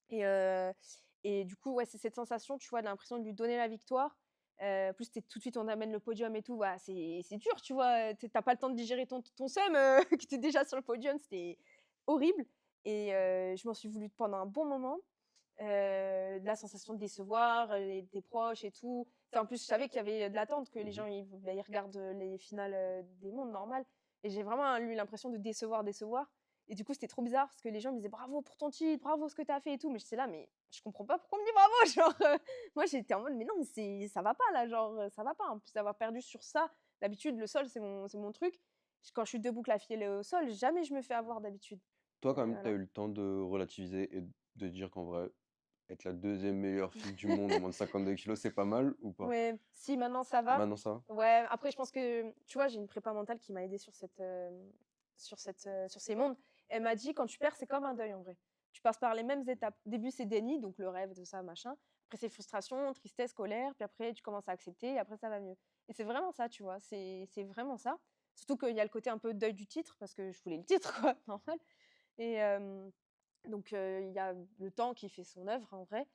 Et heu et du coup, ouais, c'est cette sensation, tu vois, de l'impression de lui donner la victoire. Plus tu tout de suite, on amène le podium et tout, bah, c'est dur, tu vois? Tu pas le temps de digérer ton seum, que tu es déjà sur le podium, c'était horrible. Je m'en suis voulu pendant un bon moment. La sensation de décevoir, tes proches et tout. Enfin, en plus, je savais qu'il y avait de l'attente, que les Mmh. gens, ils regardent, les finales, des mondes, normal. Et j'ai vraiment eu l'impression de décevoir, décevoir. Et du coup, c'était trop bizarre parce que les gens me disaient: «Bravo pour ton titre, bravo ce que tu as fait et tout». Mais j'étais là: «Mais je comprends pas pourquoi on me dit bravo», genre, moi j'étais en mode: «Mais non, mais ça va pas là, genre, ça va pas». En plus d'avoir perdu sur ça, d'habitude le sol c'est mon truc. Quand je suis debout que la fille elle est au sol, jamais je me fais avoir d'habitude. Toi, quand même, tu as Voilà. eu le temps de relativiser et de dire qu'en vrai, être la deuxième meilleure fille du monde en moins de 52 kilos, c'est pas mal ou pas? Ouais, si maintenant ça va. Maintenant ça va? Ouais, après je pense que, tu vois, j'ai une prépa mentale qui m'a aidée sur ces mondes. Elle m'a dit: «Quand tu perds, c'est comme un deuil en vrai. Tu passes par les mêmes étapes. Au début, c'est déni, donc le rêve, tout ça, machin. Après, c'est frustration, tristesse, colère, puis après tu commences à accepter et après ça va mieux». Et c'est vraiment ça, tu vois? C'est vraiment ça. Surtout qu'il y a le côté un peu deuil du titre parce que je voulais le titre quoi, normal. Et donc il y a le temps qui fait son œuvre en vrai.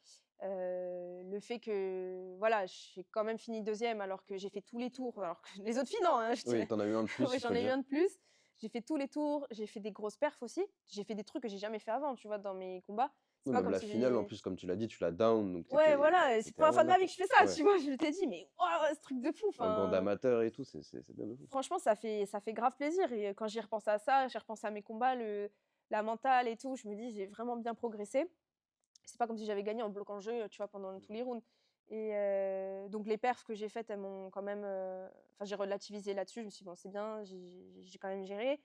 Le fait que voilà, j'ai quand même fini deuxième alors que j'ai fait tous les tours, alors que les autres filles non, hein, je Oui, dirais. tu en as eu un de plus, Ouais, il faut j'en le ai eu dire. un de plus. J'ai fait tous les tours, j'ai fait des grosses perfs aussi. J'ai fait des trucs que j'ai jamais fait avant, tu vois, dans mes combats. C'est Oui, pas même comme la si finale, en plus, comme tu l'as dit, tu l'as down, donc tu ouais, étais voilà, c'est la première vraiment fois de bien, ma vie quoi. que je fais ça, Ouais, tu vois? Je t'ai dit: «Mais waouh, ce truc de fou!» un banc enfin, d'amateurs et tout, c'est bien de fou. franchement, ça fait grave plaisir. Et quand j'y repense à ça, j'ai repensé à mes combats, la mentale et tout, je me dis: «J'ai vraiment bien progressé». C'est pas comme si j'avais gagné en bloquant le jeu, tu vois, pendant tous les rounds. Et donc les perfs que j'ai faites, elles m'ont quand même, enfin, j'ai relativisé là-dessus. Je me suis dit: «Bon, c'est bien, j'ai quand même géré».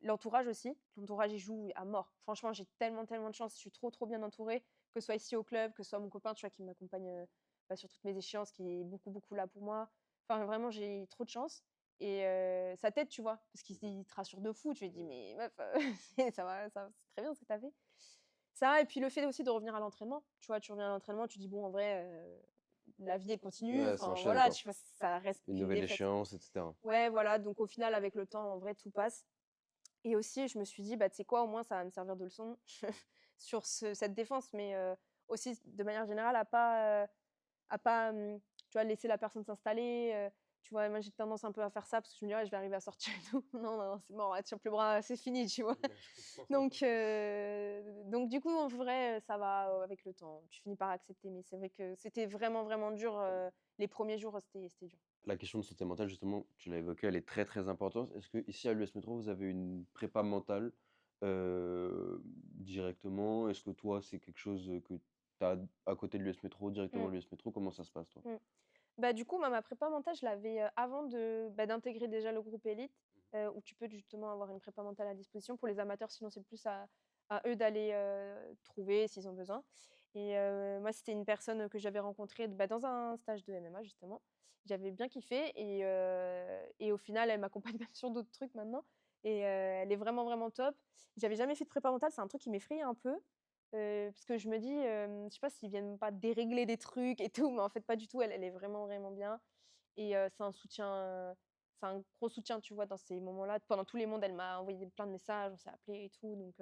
L'entourage aussi, l'entourage, il joue à mort. Franchement, j'ai tellement, tellement de chance. Je suis trop, trop bien entourée, que ce soit ici au club, que ce soit mon copain, tu vois, qui m'accompagne, bah, sur toutes mes échéances, qui est beaucoup, beaucoup là pour moi. Enfin, vraiment, j'ai trop de chance. Et ça t'aide, tu vois? Parce qu'il te rassure de fou. Tu lui dis: «Mais meuf, ça c'est très bien ce que tu as fait». Ça et puis le fait aussi de revenir à l'entraînement, tu vois? Tu reviens à l'entraînement, tu dis: «Bon, en vrai, la vie elle continue, Ouais, ça enfin enchaîne, voilà», quoi. tu vois? Ça reste Une qu'une nouvelle défaite. échéance et cetera. Ouais, voilà, donc au final avec le temps, en vrai, tout passe. Et aussi je me suis dit: «Bah, tu sais quoi? Au moins ça va me servir de leçon sur cette défense», mais aussi de manière générale à pas, tu vois, laisser la personne s'installer, tu vois? Moi, j'ai tendance un peu à faire ça parce que je me dis: «Ouais, je vais arriver à sortir et tout». Non, non, non, c'est mort, elle tire plus le bras, c'est fini, tu vois? Ouais, je comprends. Donc du coup, en vrai, ça va, avec le temps. Tu finis par accepter, mais c'est vrai que c'était vraiment, vraiment dur, les premiers jours, c'était dur. La question de santé mentale, justement, tu l'as évoqué, elle est très, très importante. Est-ce que ici à l'US Métro, vous avez une prépa mentale, directement? Est-ce que toi, c'est quelque chose, que tu as à côté de l'US Métro, directement Mmh, à l'US Métro? Comment ça se passe, toi? mmh. Bah, du coup, moi, ma prépa mentale, je l'avais, avant d'intégrer déjà le groupe élite, où tu peux justement avoir une prépa mentale à disposition. Pour les amateurs, sinon c'est plus à eux d'aller, trouver s'ils ont besoin. Et moi, c'était une personne que j'avais rencontrée, dans un stage de MMA justement. J'avais bien kiffé. Et au final, elle m'accompagne même sur d'autres trucs maintenant. Et elle est vraiment, vraiment top. J'avais jamais fait de prépa mentale, c'est un truc qui m'effraie un peu. Parce que je me dis, je sais pas s'ils viennent pas dérégler des trucs et tout, mais en fait pas du tout. Elle est vraiment, vraiment bien. Et c'est un gros soutien, tu vois, dans ces moments-là. Pendant tous les mondes, elle m'a envoyé plein de messages, on s'est appelés et tout, donc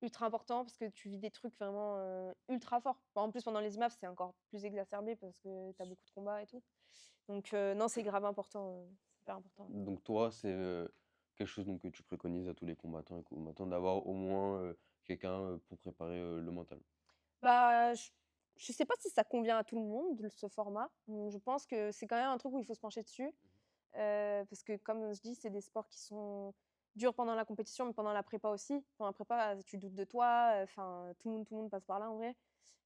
ultra important parce que tu vis des trucs vraiment, ultra forts. En plus, pendant les IMAF, c'est encore plus exacerbé parce que tu as beaucoup de combats et tout. Donc non, c'est grave important, c'est hyper important, ouais. Donc toi, c'est, quelque chose donc que tu préconises à tous les combattants et combattantes d'avoir au moins, quelqu'un, pour préparer, le mental? Bah, je sais pas si ça convient à tout le monde, ce format. Je pense que c'est quand même un truc où il faut se pencher dessus. Parce que comme je dis, c'est des sports qui sont durs pendant la compétition, mais pendant la prépa aussi. Pendant la prépa, tu doutes de toi, enfin, tout le monde passe par là en vrai.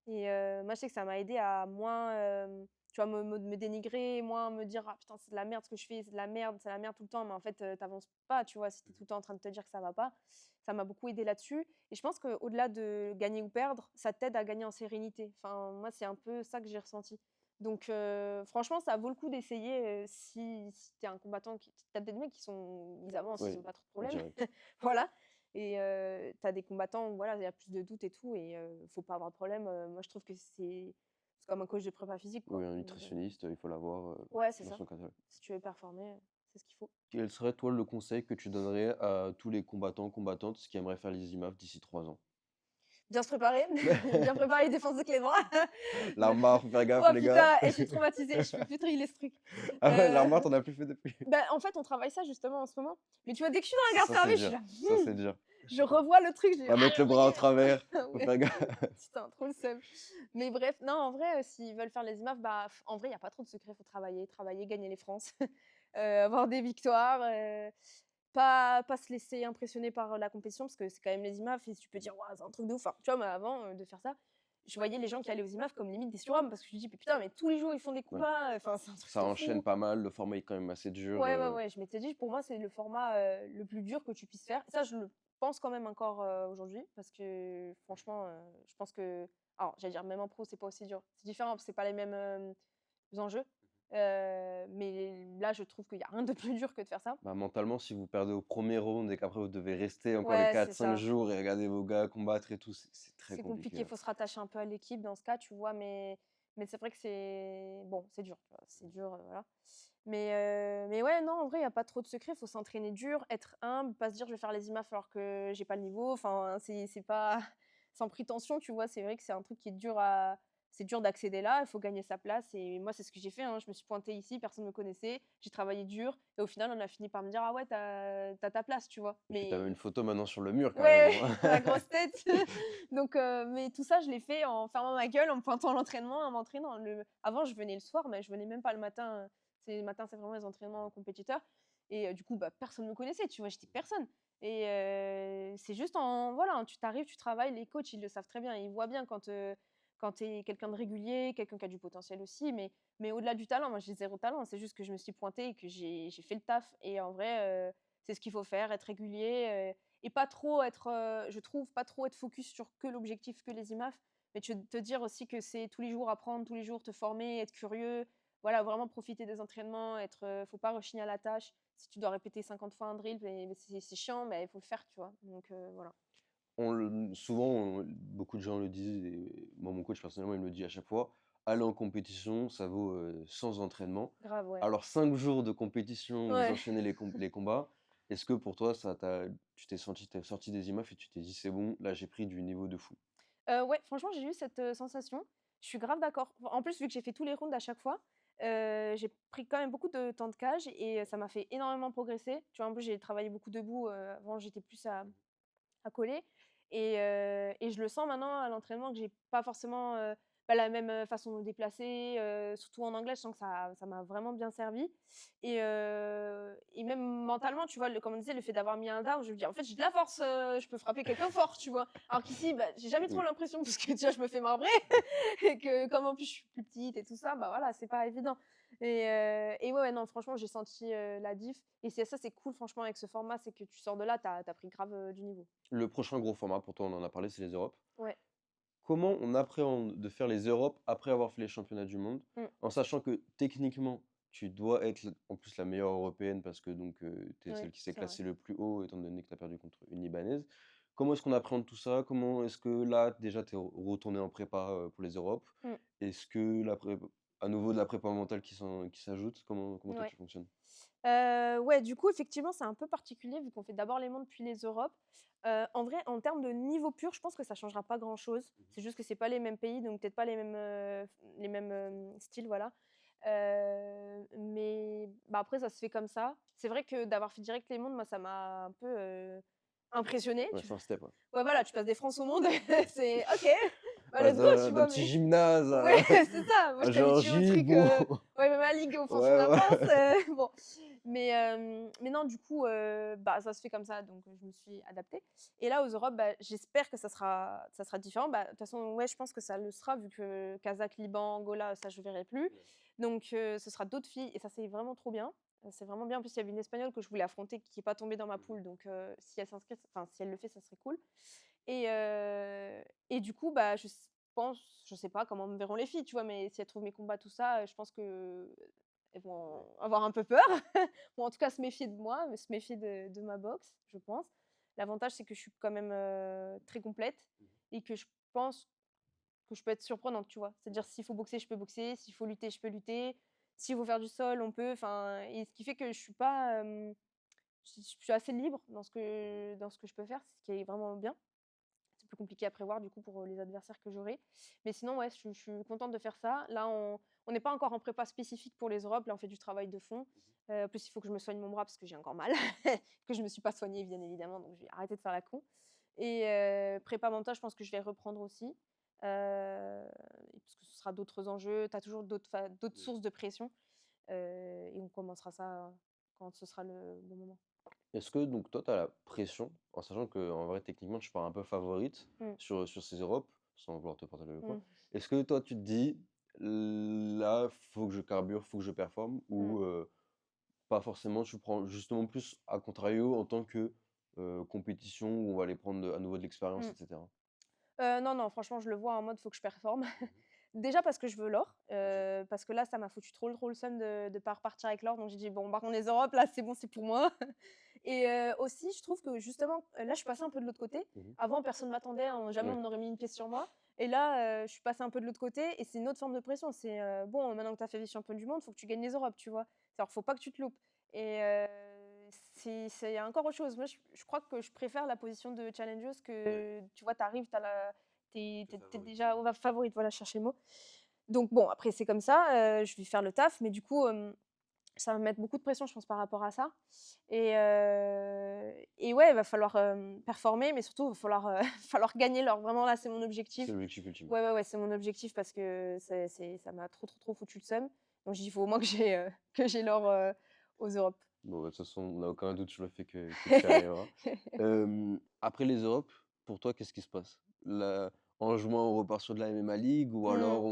Et moi, je sais que ça m'a aidé à moins, tu vois, me dénigrer, moins me dire: «Ah putain, c'est de la merde ce que je fais, c'est de la merde tout le temps», mais en fait, tu pas, tu vois? Si tu es tout le temps en train de te dire que ça va pas. Ça m'a beaucoup aidé là-dessus. Et je pense qu'au-delà de gagner ou perdre, ça t'aide à gagner en sérénité. Enfin, moi, c'est un peu ça que j'ai ressenti. Donc franchement, ça vaut le coup d'essayer, si tu es un combattant qui tu des mecs qui sont ils avancent, ils Oui, ont pas trop de problèmes. direct. Voilà et tu as des combattants où voilà, il y a plus de doutes et tout et faut pas avoir de problème, moi je trouve que c'est comme un coach de prépa physique, Oui, quoi. un Donc nutritionniste, il faut l'avoir, ouais, c'est dans ça. son catalogue. Si tu veux performer, c'est ce qu'il faut. Quel serait, toi, le conseil que tu donnerais à tous les combattants, combattantes qui aimeraient faire les IMAF d'ici 3 ans? Bien se préparer, bien préparer les défenses de clé droit. Ne L'armbar, faut faire gaffe oh les gars. putain et je suis traumatisée, je peux plus trier ce truc. Ah ouais, Heu, l'armbar, tu as plus fait depuis? bah, en fait, on travaille ça justement en ce moment. Mais tu vois, dès que je suis dans la garde Ça, c'est service, je suis dur, là: ça, c'est dur. je revois le truc, je dis: Va mettre le bras au travers, «Ah faut ouais, faire gaffe. putain, trop le seum». Mais bref, non, en vrai, s'ils veulent faire les IMAF, bah, en vrai, il y a pas trop de secrets, faut travailler, travailler, gagner les France, avoir des victoires, pas se laisser impressionner par la compétition parce que c'est quand même les IMAF et tu peux dire: «Waouh, c'est un truc de ouf». Enfin, tu vois, moi, avant, de faire ça, je voyais les gens qui allaient aux IMAF comme limite des surhommes parce que je me dis: «Mais putain, mais tous les jours, ils font des Ouais, combats, enfin, c'est un truc ça de enchaîne fou». pas mal, le format est quand même assez dur, Ouais, ouais, ouais, je m'étais dit: «Pour moi, c'est le format, le plus dur que tu puisses faire». Ça, je le pense quand même encore, aujourd'hui parce que franchement, je pense que alors, j'allais dire même en pro, c'est pas aussi dur. C'est différent parce que c'est pas les mêmes, enjeux, mais là, je trouve qu'il y a rien de plus dur que de faire ça. bah, mentalement, si vous perdez au premier round et qu'après vous devez rester encore les Ouais, quatre c'est cinq ça. jours et regarder vos gars combattre et tout, c'est très C'est compliqué, compliqué, il hein. faut se rattacher un peu à l'équipe dans ce cas, tu vois? Mais c'est vrai que c'est bon, c'est dur, tu vois? C'est dur, voilà. Mais ouais, non, en vrai, il y a pas trop de secret, il faut s'entraîner dur, être humble, pas se dire: «Je vais faire les IMAF alors que j'ai pas le niveau». Enfin, c'est pas sans prétention, tu vois? C'est vrai que c'est un truc qui est dur à c'est dur d'accéder là, il faut gagner sa place et moi, c'est ce que j'ai fait, hein. Je me suis pointée ici, personne me connaissait, j'ai travaillé dur et au final, on a fini par me dire: «Ah ouais, t'as ta place», tu vois? Et puis tu as même une Mais photo maintenant sur le mur ouais, carrément. la grosse tête. Donc mais tout ça, je l'ai fait en fermant ma gueule, en me pointant à l'entraînement, en m'entraînant. Avant, je venais le soir, mais je venais même pas le matin, c'est le matin, c'est vraiment les entraînements compétiteurs et du coup, bah, personne me connaissait, tu vois? J'étais personne et c'est juste en voilà, tu t'arrives, tu travailles, les coachs, ils le savent très bien. Ils voient bien quand tu es quelqu'un de régulier, quelqu'un qui a du potentiel aussi, mais au-delà du talent, moi, j'ai zéro talent. C'est juste que je me suis pointée et que j'ai fait le taf et en vrai, c'est ce qu'il faut faire, être régulier, et pas trop être, je trouve, pas trop être focus sur que l'objectif, que les IMAF, mais te dire aussi que c'est tous les jours apprendre, tous les jours te former, être curieux, voilà, vraiment profiter des entraînements, être, faut pas rechigner à la tâche. Si tu dois répéter 50 fois un drill, beh, c'est chiant, mais il faut le faire, tu vois? Donc voilà. Beaucoup de gens le disent et moi, mon coach, personnellement, il me le dit à chaque fois: «Aller en compétition, ça vaut, 100 entraînements». Grave, ouais. Alors 5 jours de compétition, vous Ouais. enchaînez les combats. Est-ce que pour toi, tu t'es sorti des IMAF et tu t'es dit: «C'est bon, là, j'ai pris du niveau de fou»? Ouais, franchement, j'ai eu cette, sensation. Je suis grave d'accord. En plus, vu que j'ai fait tous les rounds à chaque fois, j'ai pris quand même beaucoup de temps de cage et ça m'a fait énormément progresser. Tu vois, en plus, j'ai travaillé beaucoup debout, avant j'étais plus à coller et je le sens maintenant à l'entraînement que j'ai pas forcément, bah, la même, façon de me déplacer, surtout en anglais, je sens que ça m'a vraiment bien servi et même mentalement, tu vois, comme on disait, le fait d'avoir mis un down, je me dis: «En fait, j'ai de la force, je peux frapper quelqu'un fort», tu vois? Alors qu'ici, bah, j'ai jamais trop Oui. l'impression parce que, tu vois, je me fais marbrer et que comme en plus je suis plus petite et tout ça, bah, voilà, c'est pas évident et ouais, ouais, non, franchement, j'ai senti, la diff et c'est ça, c'est cool franchement avec ce format, c'est que tu sors de là, tu as pris grave, du niveau. Le prochain gros format, pour toi, on en a parlé, c'est les Europes. Ouais. Comment on appréhende de faire les Europes après avoir fait les championnats du monde? Mmh. En sachant que techniquement, tu dois être en plus la meilleure européenne parce que donc tu es Oui, celle qui s'est c'est vrai. classée le plus haut étant donné que tu as perdu contre une Libanaise. Comment est-ce qu'on appréhende tout ça? Comment est-ce que là, déjà, tu es retourné en prépa, pour les Europes? Mmh. Est-ce que à nouveau de la prépa mentale qui s'ajoute? Comment toi Ouais. tu fonctionnes? Ouais, du coup, effectivement, c'est un peu particulier vu qu'on fait d'abord les mondes puis les Europes. En vrai, en termes de niveau pur, je pense que ça changera pas grand-chose. C'est juste que c'est pas les mêmes pays, donc peut-être pas les mêmes, styles, voilà. Mais bah, après ça se fait comme ça. C'est vrai que d'avoir fait direct les mondes, moi, ça m'a un peu, impressionnée, Ouais, tu c'est un step, ouais. ouais, voilà, tu passes des France au monde, c'est OK, bah, Ouais, let's go, tu d'un vois? petit Mais gymnase ouais, c'est ça. Moi, à j'étais habituée au Géorgie, truc, bon. ouais, même à Ligue au fond de Ouais, la ouais. France, bon. Mais non, du coup, bah, ça se fait comme ça, donc je me suis adaptée et là, aux Europes, bah, j'espère que ça sera différent. Bah, de toute façon, ouais, je pense que ça le sera vu que Kazakh, Liban, Angola, ça, je verrai plus. Donc ce sera d'autres filles et ça, c'est vraiment trop bien. C'est vraiment bien. En plus, il y avait une Espagnole que je voulais affronter qui est pas tombée dans ma poule, donc si elle s'inscrit enfin, si elle le fait, ça serait cool et du coup, bah, je sais pas comment me verront les filles, tu vois, mais si elles trouvent mes combats, tout ça, je pense qu'elles vont avoir un peu peur ou en tout cas se méfier de moi, mais se méfier de ma boxe, je pense. L'avantage, c'est que je suis quand même, très complète et que je pense que je peux être surprenante, tu vois? C'est-à-dire s'il faut boxer, je peux boxer, s'il faut lutter, je peux lutter, s'il faut faire du sol, on peut, enfin et ce qui fait que je suis pas, je suis assez libre dans ce que je peux faire, ce qui est vraiment bien. C'est plus compliqué à prévoir du coup pour, les adversaires que j'aurai. Mais sinon, ouais, je suis contente de faire ça. Là, on n'est pas encore en prépa spécifique pour les Europes. Là, on fait du travail de fond. En plus, il faut que je me soigne mon bras parce que j'ai encore mal, que je me suis pas soignée bien évidemment, donc je vais arrêter de faire la con et prépa mentale, je pense que je vais reprendre aussi, parce que ce sera d'autres enjeux. Tu as toujours d'autres sources de pression, et on commencera ça quand ce sera le bon moment. Est-ce que donc toi, tu as la pression, en sachant qu'en vrai, techniquement, tu pars un peu favorite Mmh. sur ces Europes, sans vouloir te partager le Mmh. quoi. Est-ce que toi, tu te dis, là, faut que je carbure, faut que je performe, Mmh. ou pas forcément, tu prends justement plus à contrario en tant que compétition où on va aller prendre à nouveau de l'expérience, Mmh. etc. Non, non, franchement, je le vois en mode faut que je performe. Déjà parce que je veux l'or, parce que là, ça m'a foutu trop le seum de pas repartir avec l'or, donc j'ai dit: «Bon, par contre les Europes, là, c'est bon, c'est pour moi» et aussi, je trouve que justement, là, je suis passée un peu de l'autre côté. Mhm. Avant, personne m'attendait, jamais Oui. on aurait mis une pièce sur moi et là, je suis passée un peu de l'autre côté et c'est une autre forme de pression. C'est, bon, maintenant que tu as fait vice-championne du monde, faut que tu gagnes les Europes, tu vois? Alors faut pas que tu te loupes et c'est encore autre chose. Moi, je crois que je préfère la position de challengeuse que, tu vois, tu arrives, tu as la tu es déjà on va favorite, voilà, je cherchais le mot. Donc bon, après c'est comme ça, je vais faire le taf, mais du coup, ça va me mettre beaucoup de pression, je pense, par rapport à ça et ouais, il va falloir, performer, mais surtout, il va falloir, falloir gagner l'or. Vraiment là, c'est mon C'est objectif. l'objectif ultime. Ouais, ouais, ouais, c'est mon objectif parce que ça m'a trop foutu le seum. Donc j'ai dit: «Il faut au moins que j'ai l'or, aux Europes». Bon, bah, de toute façon, on n'a aucun doute sur le fait que tu y arriveras. Après les Europes, pour toi, qu'est-ce qui se passe? Là, en juin, on repart sur de la MMA League, ou Mmh. alors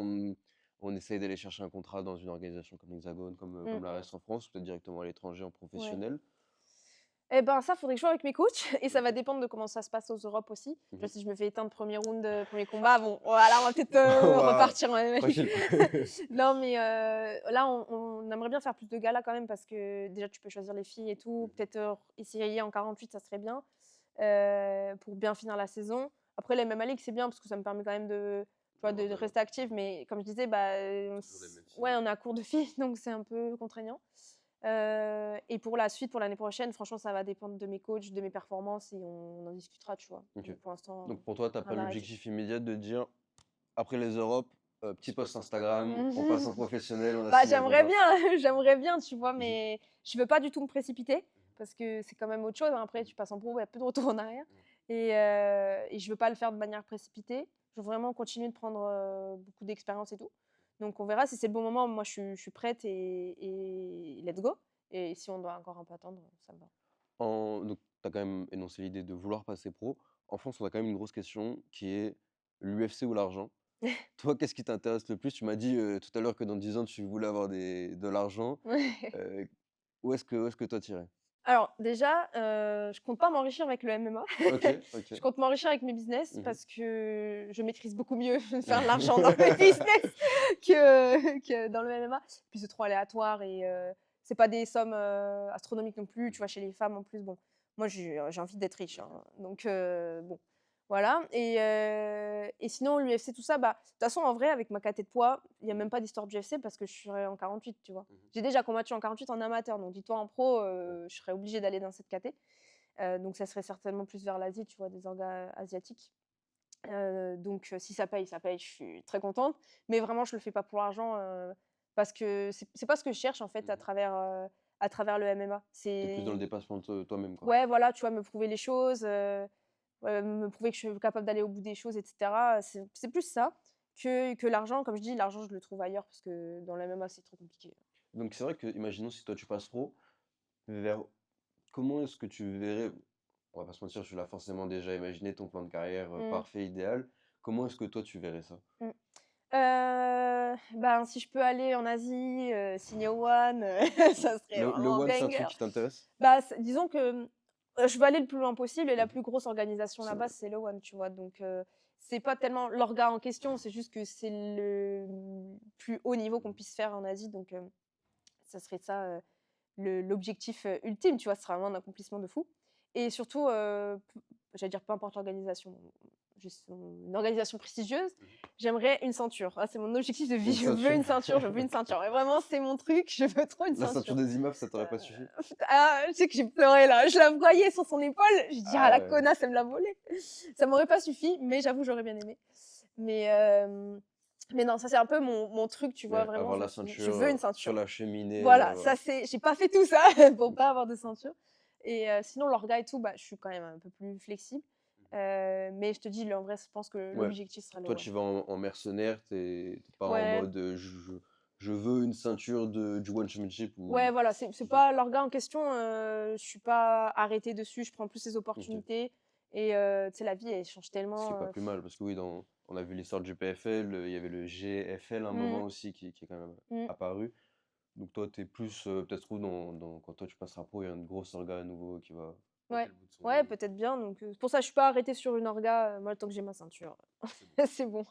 on essaye d'aller chercher un contrat dans une organisation comme l'Hexagone, comme la Mmh. RS en France, peut-être directement à l'étranger en Ouais. professionnel. Et ben, ça, faudrait que je joue avec mes coachs et ça va dépendre de comment ça se passe aux Europes aussi. Tu vois, Mhm. si je me fais éteindre premier round, premier combat, bon, voilà, on va peut-être, On va- repartir en MMA. Tranquille. Non, mais là, on aimerait bien faire plus de galas quand même parce que déjà, tu peux choisir les filles et tout. Peut-être, essayer en 48, ça serait bien, pour bien finir la saison. Après, la MMA League, c'est bien parce que ça me permet quand même tu vois, de rester active, mais comme je disais, bah, ouais, on est à court de filles, donc c'est un peu contraignant. Et pour la suite, pour l'année prochaine, franchement, ça va dépendre de mes coachs, de mes performances et on en discutera, tu vois? Ok. Mais pour l'instant, Donc pour toi, t'as pas rien d'arrêté. l'objectif immédiat de dire, après les Europes, petit post Instagram, on passe en Mmh. professionnel, on a Bah, signé un j'aimerais contrat. bien, j'aimerais bien, tu vois? Mhm. Mais je veux pas du tout me précipiter parce que c'est quand même autre chose, hein. Après, tu passes en pro, il y a plus de retour en arrière et je veux pas le faire de manière précipitée. Je veux vraiment continuer de prendre, beaucoup d'expérience et tout. Donc on verra si c'est le bon moment. Moi, je suis prête et let's go et si on doit encore un peu attendre, ça me va. Donc, tu as quand même énoncé l'idée de vouloir passer pro. En France, on a quand même une grosse question qui est l'UFC ou l'argent. Toi, qu'est-ce qui t'intéresse le plus? Tu m'as dit tout à l'heure que dans 10 ans, tu voulais avoir de l'argent. Euh, où est-ce que toi t'irais? Alors déjà, je compte pas m'enrichir avec le MMA. Ok, Je ok. compte m'enrichir avec mes business Mhm. parce que je maîtrise beaucoup mieux faire de l'argent dans mes business que dans le MMA. Puis c'est trop aléatoire et c'est pas des sommes, astronomiques non plus. Tu vois, chez les femmes en plus, bon, moi j'ai envie d'être riche, hein, donc bon, voilà et sinon l'UFC tout ça, bah, de toute façon en vrai avec ma caté de poids, il y a même pas d'histoire d'UFC parce que je serais en 48, tu vois? Mhm. J'ai déjà combattu en 48 en amateur, donc dis-toi en pro, je serais obligée d'aller dans cette caté. Donc ça serait certainement plus vers l'Asie, tu vois? Des orgas asiatiques. Donc si ça paye, je suis très contente. Mais vraiment, je le fais pas pour l'argent, parce que c'est pas ce que je cherche en fait Mhm. à travers le MMA. T'es plus dans le C'est dépassement de toi-même, quoi. ouais, voilà, tu vois? Me prouver les choses, me prouver que je suis capable d'aller au bout des choses et cetera. C'est plus ça que l'argent. Comme je dis, l'argent, je le trouve ailleurs parce que dans le MMA, c'est trop compliqué. Donc, c'est vrai que, imaginons si toi tu passes pro, vers comment est-ce que tu verrais, on va pas se mentir, tu l'as forcément déjà imaginé, ton plan de carrière Mmh. parfait, idéal. Comment est-ce que toi tu verrais ça? Mmh. Ben, si je peux aller en Asie, signer au One, ça serait Le vraiment One, c'est un truc banger. qui t'intéresse? Bah, disons que, je veux aller le plus loin possible et la Mhm. plus grosse organisation C'est là-bas, vrai. c'est le One, tu vois? Donc c'est pas tellement l'orga en question, c'est juste que c'est le plus haut niveau qu'on puisse faire en Asie, donc ça serait ça, l'objectif, ultime, tu vois? Ce sera vraiment un accomplissement de fou et surtout, j'allais dire peu importe l'organisation, juste une organisation prestigieuse, j'aimerais une ceinture. Ah, c'est mon objectif de vie, Une je veux ceinture. une ceinture, je veux une ceinture et vraiment c'est mon truc, je veux trop une La ceinture ceinture. des IMAF, ça t'aurait pas suffi? Ah, je sais que j'ai pleuré là, je la voyais sur son épaule, je dis: «Ah Ah la ouais. connasse, elle me l'a volée». Ça m'aurait pas suffi, mais j'avoue j'aurais bien aimé. Mais mais non, ça c'est un peu mon truc, tu vois? Ouais, Vraiment, avoir je me la suis dit: «Je ceinture, veux une sur ceinture». la cheminée, Voilà, ça c'est j'ai pas fait tout ça pour pas avoir de ceinture et sinon l'orga et tout, bah, je suis quand même un peu plus flexible, mais je te dis, en vrai, je pense que ouais. l'objectif sera le Toi, ouais. tu vas en mercenaire, tu pas en Ouais, mode, je veux une ceinture du One Championship ou ouais, voilà, c'est OK. pas l'orga en question, je suis pas arrêtée dessus, je prends plus les OK. opportunités et tu sais, la vie, elle change Ce qui est tellement, pas plus mal parce que oui, on a vu l'histoire du PFL, il y avait le GFL à un mmh moment aussi qui est quand même mmh. apparu. Donc toi, tu es plus, peut-être trop quand toi tu passeras pro, il y a une grosse orga à nouveau qui va pointer Ouais, le bout de son ouais, nez. peut-être bien, donc c'est pour ça, je suis pas arrêtée sur une orga, moi, tant que j'ai ma ceinture, C'est bon. c'est bon.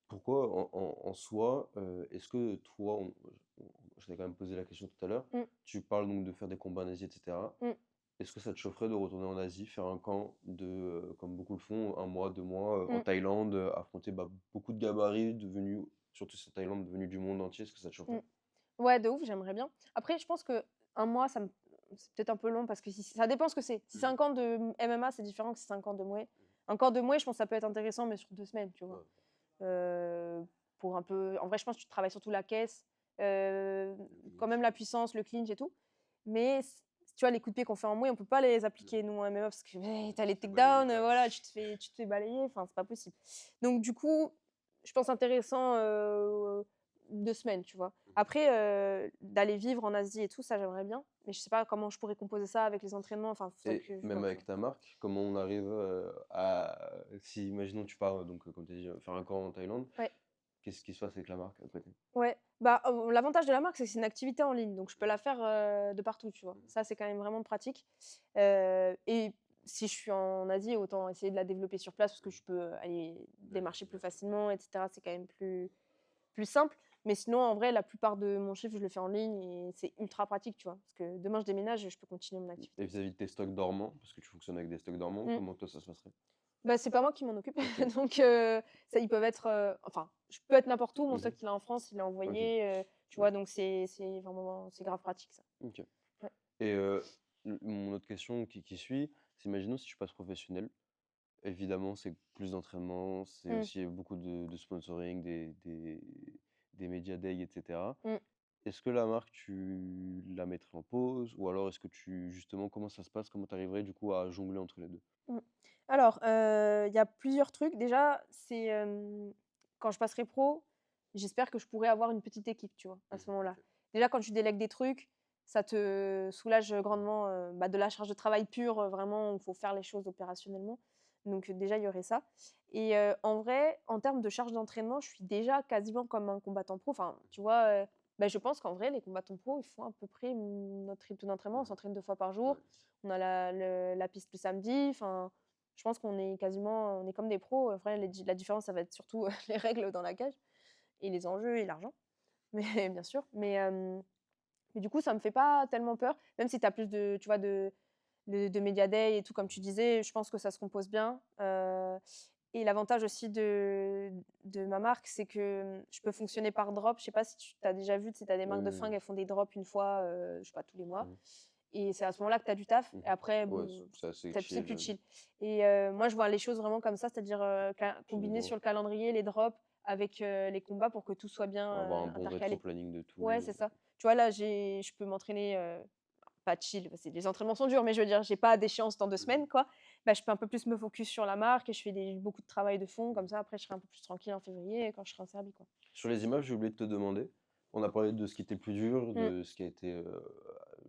Pourquoi en soi, est-ce que toi, je t'ai quand même posé la question tout à l'heure, Mmh, tu parles donc de faire des combats en Asie et cetera. mmh, Est-ce que ça te chaufferait de retourner en Asie, faire un camp comme beaucoup le font, 1 mois, 2 mois, en mmh, Thaïlande, affronter, bah, beaucoup de gabarits devenus surtout cette Thaïlande, devenue du monde entier, est-ce que ça te mmh. chaufferait? Ouais, de ouf, j'aimerais bien. Après, je pense que un mois, c'est peut-être un peu long parce que si ça dépend ce que c'est. Si c'est Mmh. un camp de MMA, c'est différent que si c'est un camp de Muay. Un camp de Muay, je pense que ça peut être intéressant, mais sur 2 semaines, tu vois? Ouais, Pour un peu en vrai, je pense que tu travailles surtout la caisse, le quand clinch. même la puissance, le clinch et tout. Mais tu vois, les coups de pied qu'on fait en Muay, on peut pas les Non, appliquer nous en MMA parce que, tu as tu les te fais balayer takedowns, quoi. voilà, tu te fais balayer, enfin, c'est pas possible. Donc du coup, je pense intéressant, 2 semaines, tu vois? Mmh. Après, d'aller vivre en Asie et tout, ça j'aimerais bien, mais je sais pas comment je pourrais composer ça avec les entraînements, enfin, faudrait Et que je même vois, tu vois? avec ta marque, comment on arrive, à si imaginons tu pars, donc comme tu as dit, faire un camp en Thaïlande, Ouais. qu'est-ce qui se passe avec la marque à côté? Ouais, bah, l'avantage de la marque, c'est que c'est une activité en ligne, donc je peux la faire, de partout, tu vois? Mmh. Ça, c'est quand même vraiment pratique, et si je suis en Asie, autant essayer de la développer sur place parce que Mmh. je peux aller D'aller démarcher plus l'acheter. facilement et cetera. C'est quand même plus simple, mais sinon, en vrai, la plupart de mon chiffre, je le fais en ligne et c'est ultra pratique, tu vois? Parce que demain, je déménage et je peux continuer mon Et activité. vis-à-vis de tes stocks dormants, parce que tu fonctionnes avec des stocks dormants, Mmh. comment toi ça se passerait? Bah, c'est pas moi qui m'en occupe, OK. donc ça ils peuvent être, enfin, je peux être n'importe où, mon Mmh. stock, il est en France, il est OK. envoyé, tu Ouais. vois? Donc c'est vraiment c'est grave pratique ça. OK. Ouais. Et mon autre question qui suit, c'est imaginons si tu passes professionnel, évidemment, c'est plus d'entraînement, c'est Mmh. aussi beaucoup de sponsoring, des média days et cetera. Mmh. Est-ce que la marque, tu la mettrais en pause ou alors est-ce que justement, comment ça se passe? Comment tu arriverais du coup à jongler entre les 2? Mmh. Alors, il y a plusieurs trucs. Déjà, c'est, quand je passerai pro, j'espère que je pourrai avoir une petite équipe, tu vois? À ce moment-là. OK. Déjà, quand tu délègues des trucs, ça te soulage, grandement, bah, de la charge de travail pure, vraiment, où il faut faire les choses opérationnellement. Donc, déjà, il y aurait ça et en vrai, en termes de charge d'entraînement, je suis déjà quasiment comme un combattant pro. Enfin, tu vois, bah, je pense qu'en vrai, les combattants pro, ils font à peu près, notre rythme d'entraînement. On Mmh. s'entraîne 2 fois par Ouais. jour. On a la piste le samedi, enfin, je pense qu'on est quasiment on est comme des pros. En vrai, la différence, ça va être surtout, les règles dans la cage et les enjeux et l'argent, mais bien sûr. Mais du coup, ça me fait pas tellement peur, même si tu as plus de tu vois, de média day et tout comme tu disais, je pense que ça se compose bien, et l'avantage aussi de ma marque, c'est que, je peux fonctionner par drop. Je sais pas si tu as déjà vu, tu sais, tu as des Oui, marques de oui, oui. fringues, elles font des drops une fois, je sais pas, tous les mois Mmh. et c'est à ce moment-là que tu as du taf et Mmh. après Ouais, bon, c'est assez c'est chill, plus chill et moi, je vois les choses vraiment comme ça, c'est-à-dire, tout combiner droit. sur le calendrier les drops avec, les combats pour que tout soit Pour bien, avoir un bon intercalé. rétro-planning de Ouais, tout. c'est ça. Tu vois, là, je peux m'entraîner, pas chill, parce que les entraînements sont durs, mais je veux dire, j'ai pas d'échéance dans 2 Mmh. semaines, quoi. Bah, je peux un peu plus me focus sur la marque et je fais beaucoup de travail de fond, Mmh. comme ça, après, je serai un peu plus tranquille en février quand je serai en Serbie, quoi. Sur les images, j'ai oublié de te demander, on a parlé de ce qui était le plus dur, Mmh, de ce qui a été,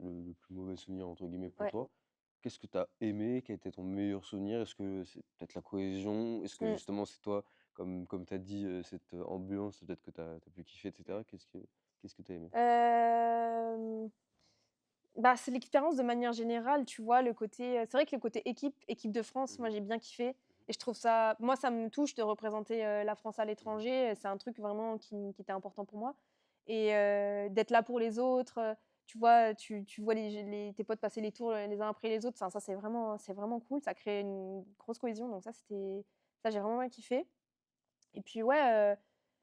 le «plus mauvais souvenir» entre guillemets pour ouais, toi. Qu'est-ce que tu as aimé? Quel a été ton meilleur souvenir? Est-ce que c'est peut-être la cohésion? Est-ce que mmh. justement c'est toi, comme tu as dit, cette, ambiance peut-être que tu as pu kiffer et cetera? Qu'est-ce que tu as aimé? Bah, c'est l'expérience de manière générale, tu vois? Le côté, c'est vrai que le côté équipe de France, Mmh. moi, j'ai bien kiffé. Et je trouve ça moi, ça me touche de représenter, la France à l'étranger, c'est un truc vraiment qui était important pour moi et d'être là pour les autres, tu vois, tu vois tes potes passer les tours, les uns après les autres, enfin ça c'est vraiment cool, ça crée une grosse cohésion donc ça j'ai vraiment bien kiffé et puis ouais,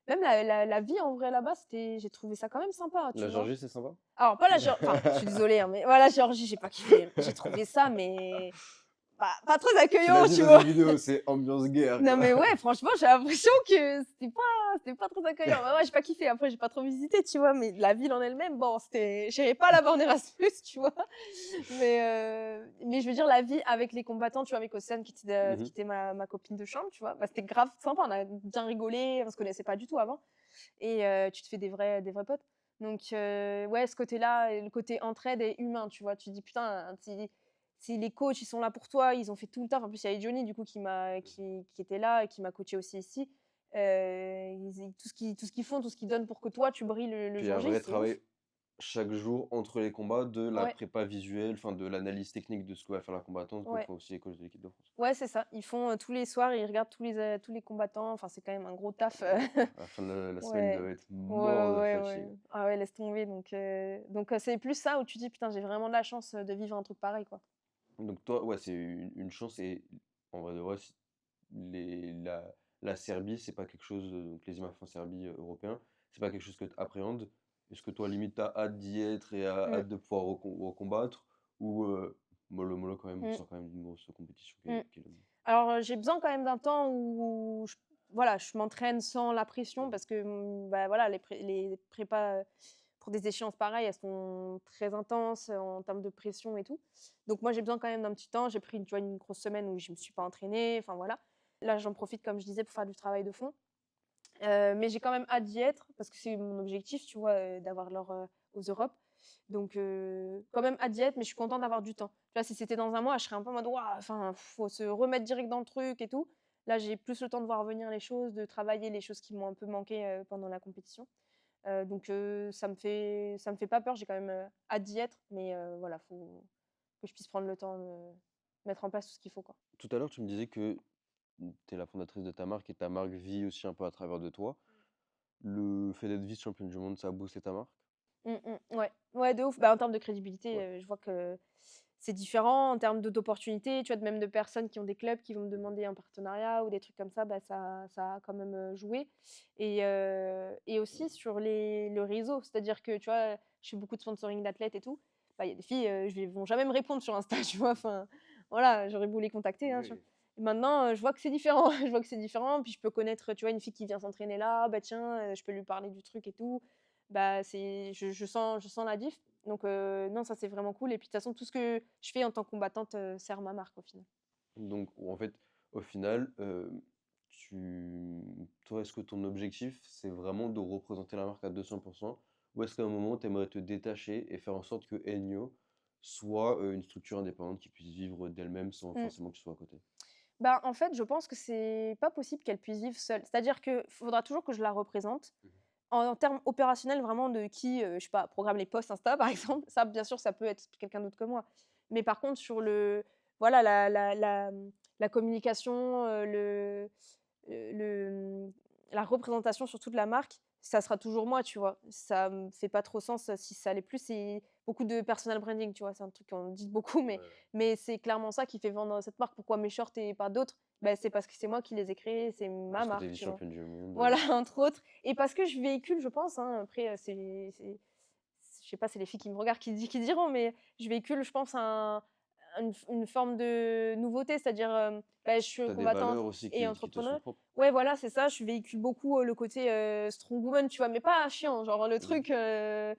même la vie en vrai là-bas, j'ai trouvé ça quand même sympa, tu La vois? Géorgie, c'est sympa? Alors pas la Géor enfin, je suis désolée, hein, mais voilà, Géorgie, j'ai pas kiffé. J'ai trouvé ça mais pas très Tu l'as accueillant, dit tu dans vois? une vidéo, c'est ambiance guerre, Non quoi. mais ouais, franchement, j'ai l'impression que c'était pas très accueillant. Bah, ouais, j'ai pas kiffé. Après, j'ai pas trop visité, tu vois? Mais la ville en elle-même, bon, j'irai pas là-bas en Erasmus, tu vois? Mais je veux dire la vie avec les combattants, tu vois? Avec Océane Mmh. qui était ma copine de chambre, tu vois? Bah, c'était grave sympa, on a bien rigolé, on se connaissait pas du tout avant et tu te fais des vrais potes. Donc ouais, ce côté-là et le côté entraide et humain, tu vois? Tu te dis: «Putain, si les coachs, ils sont là pour toi, ils ont fait tout le taf». En plus, il y avait Johnny, du coup, qui était là et qui m'a coaché aussi ici. Tout ce qu'ils font, tout ce qu'ils donnent pour que toi, tu brilles le Puis il y a jour un J, vrai c'est ouf. travail chaque jour entre les combats, de la Ouais, prépa visuelle, enfin de l'analyse technique de ce que va faire la combattante, comme ouais. font aussi les coachs de l'équipe de France. Ouais, c'est ça. Ils font, tous les soirs, ils regardent tous les combattants. Enfin, c'est quand même un gros taf, À la fin de la semaine, ils Ouais. doivent être Ouais, morts ouais, de ouais, ouais. fatigue. Ah ouais, laisse tomber donc c'est plus ça où tu dis: «Putain, j'ai vraiment de la chance, de vivre un truc pareil, quoi». Donc toi, ouais, c'est une chance et en vrai de vrai, la Serbie, c'est pas quelque chose, donc les IMAF en Serbie, européens, c'est pas quelque chose que tu appréhendes? Est-ce que toi, limite, tu as hâte d'y être et Mmh, hâte de pouvoir recombattre? Ou mollo quand même, on mmh, sent quand même une grosse compétition mmh. qui est là. Alors, j'ai besoin quand même d'un temps où voilà, je m'entraîne sans la pression Mmh. parce que, bah, voilà, les prépas, pour des échéances pareilles, elles sont très intenses, en termes de pression et tout. Donc moi, j'ai besoin quand même d'un petit temps. J'ai pris, tu vois, une grosse semaine où je me suis pas entraînée, enfin voilà. Là, j'en profite, comme je disais, pour faire du travail de fond. Mais j'ai quand même hâte d'y être parce que c'est mon objectif, tu vois, d'avoir l'or, aux Europes. Donc quand même hâte d'y être, mais je suis contente d'avoir du temps. Tu vois, si c'était dans un mois, je serais un peu en mode: «Waouh, enfin, faut se remettre direct dans le truc et tout». Là, j'ai plus le temps de voir venir les choses, de travailler les choses qui m'ont un peu manqué, pendant la compétition. Donc ça me fait pas peur, j'ai quand même, hâte d'y être, mais voilà, faut que je puisse prendre le temps de mettre en place tout ce qu'il faut, quoi. Tout à l'heure, tu me disais que tu es la fondatrice de ta marque et ta marque vit aussi un peu à travers de toi. Le fait d'être vice-championne du monde, ça a boosté ta marque? Mmh mh. Ouais, ouais, de ouf. Bah, en termes de crédibilité, Ouais. je vois que c'est différent en termes d'opportunités, tu vois? Même de personnes qui ont des clubs qui vont me Mmh. demander un partenariat ou des trucs comme ça, bah, ça a quand même, joué et aussi sur le réseau. C'est-à-dire que, tu vois, je fais beaucoup de sponsoring d'athlètes et tout. Bah, il y a des filles, vont jamais me répondre sur Insta, tu vois? Enfin, voilà, j'aurais beau les contacter, hein, tu vois? Oui. Et maintenant, je vois que c'est différent. Je vois que c'est différent, puis je peux connaître, tu vois, une fille qui vient s'entraîner là, bah, tiens, je peux lui parler du truc et tout. Bah, je sens la diff, donc non, ça, c'est vraiment cool et puis de toute façon, tout ce que je fais en tant que combattante, sert ma marque au final. Donc en fait, au final, toi, est-ce que ton objectif, c'est vraiment de représenter la marque à 200? Ou est-ce qu'à un moment, tu aimerais te détacher et faire en sorte que Enyo soit, une structure indépendante qui puisse vivre d'elle-même sans Mmh. forcément que tu sois à côté? Bah, en fait, je pense que c'est pas possible qu'elle puisse vivre seule. C'est-à-dire qu'il faudra toujours que je la représente. Mmh. En termes opérationnels, vraiment de qui, je sais pas, programme les posts Insta, par exemple, ça, bien sûr, ça peut être quelqu'un d'autre que moi. Mais par contre, sur voilà, la communication, la représentation surtout de la marque, ça sera toujours moi, tu vois? Ça me fait pas trop sens, si ça allait plus. C'est beaucoup de personal branding, tu vois? C'est un truc qu'on dit beaucoup, mais Ouais, c'est clairement ça qui fait vendre cette marque. Pourquoi mes shorts et pas d'autres? Bah, c'est parce que c'est moi qui les ai créés, c'est ma parce que tu es marque, tu vois? vice-championne du monde, Voilà, entre autres et parce que je véhicule, je pense, hein, après, je sais pas, c'est les filles qui me regardent qui diront, mais je véhicule, je pense, une forme de nouveauté, c'est-à-dire, bah, je suis tu as des combattante valeurs aussi et qui te sont entrepreneur. propres. Ouais, voilà, c'est ça, je véhicule beaucoup, le côté, strong woman, tu vois? Mais pas chiant, genre le Mmh. truc,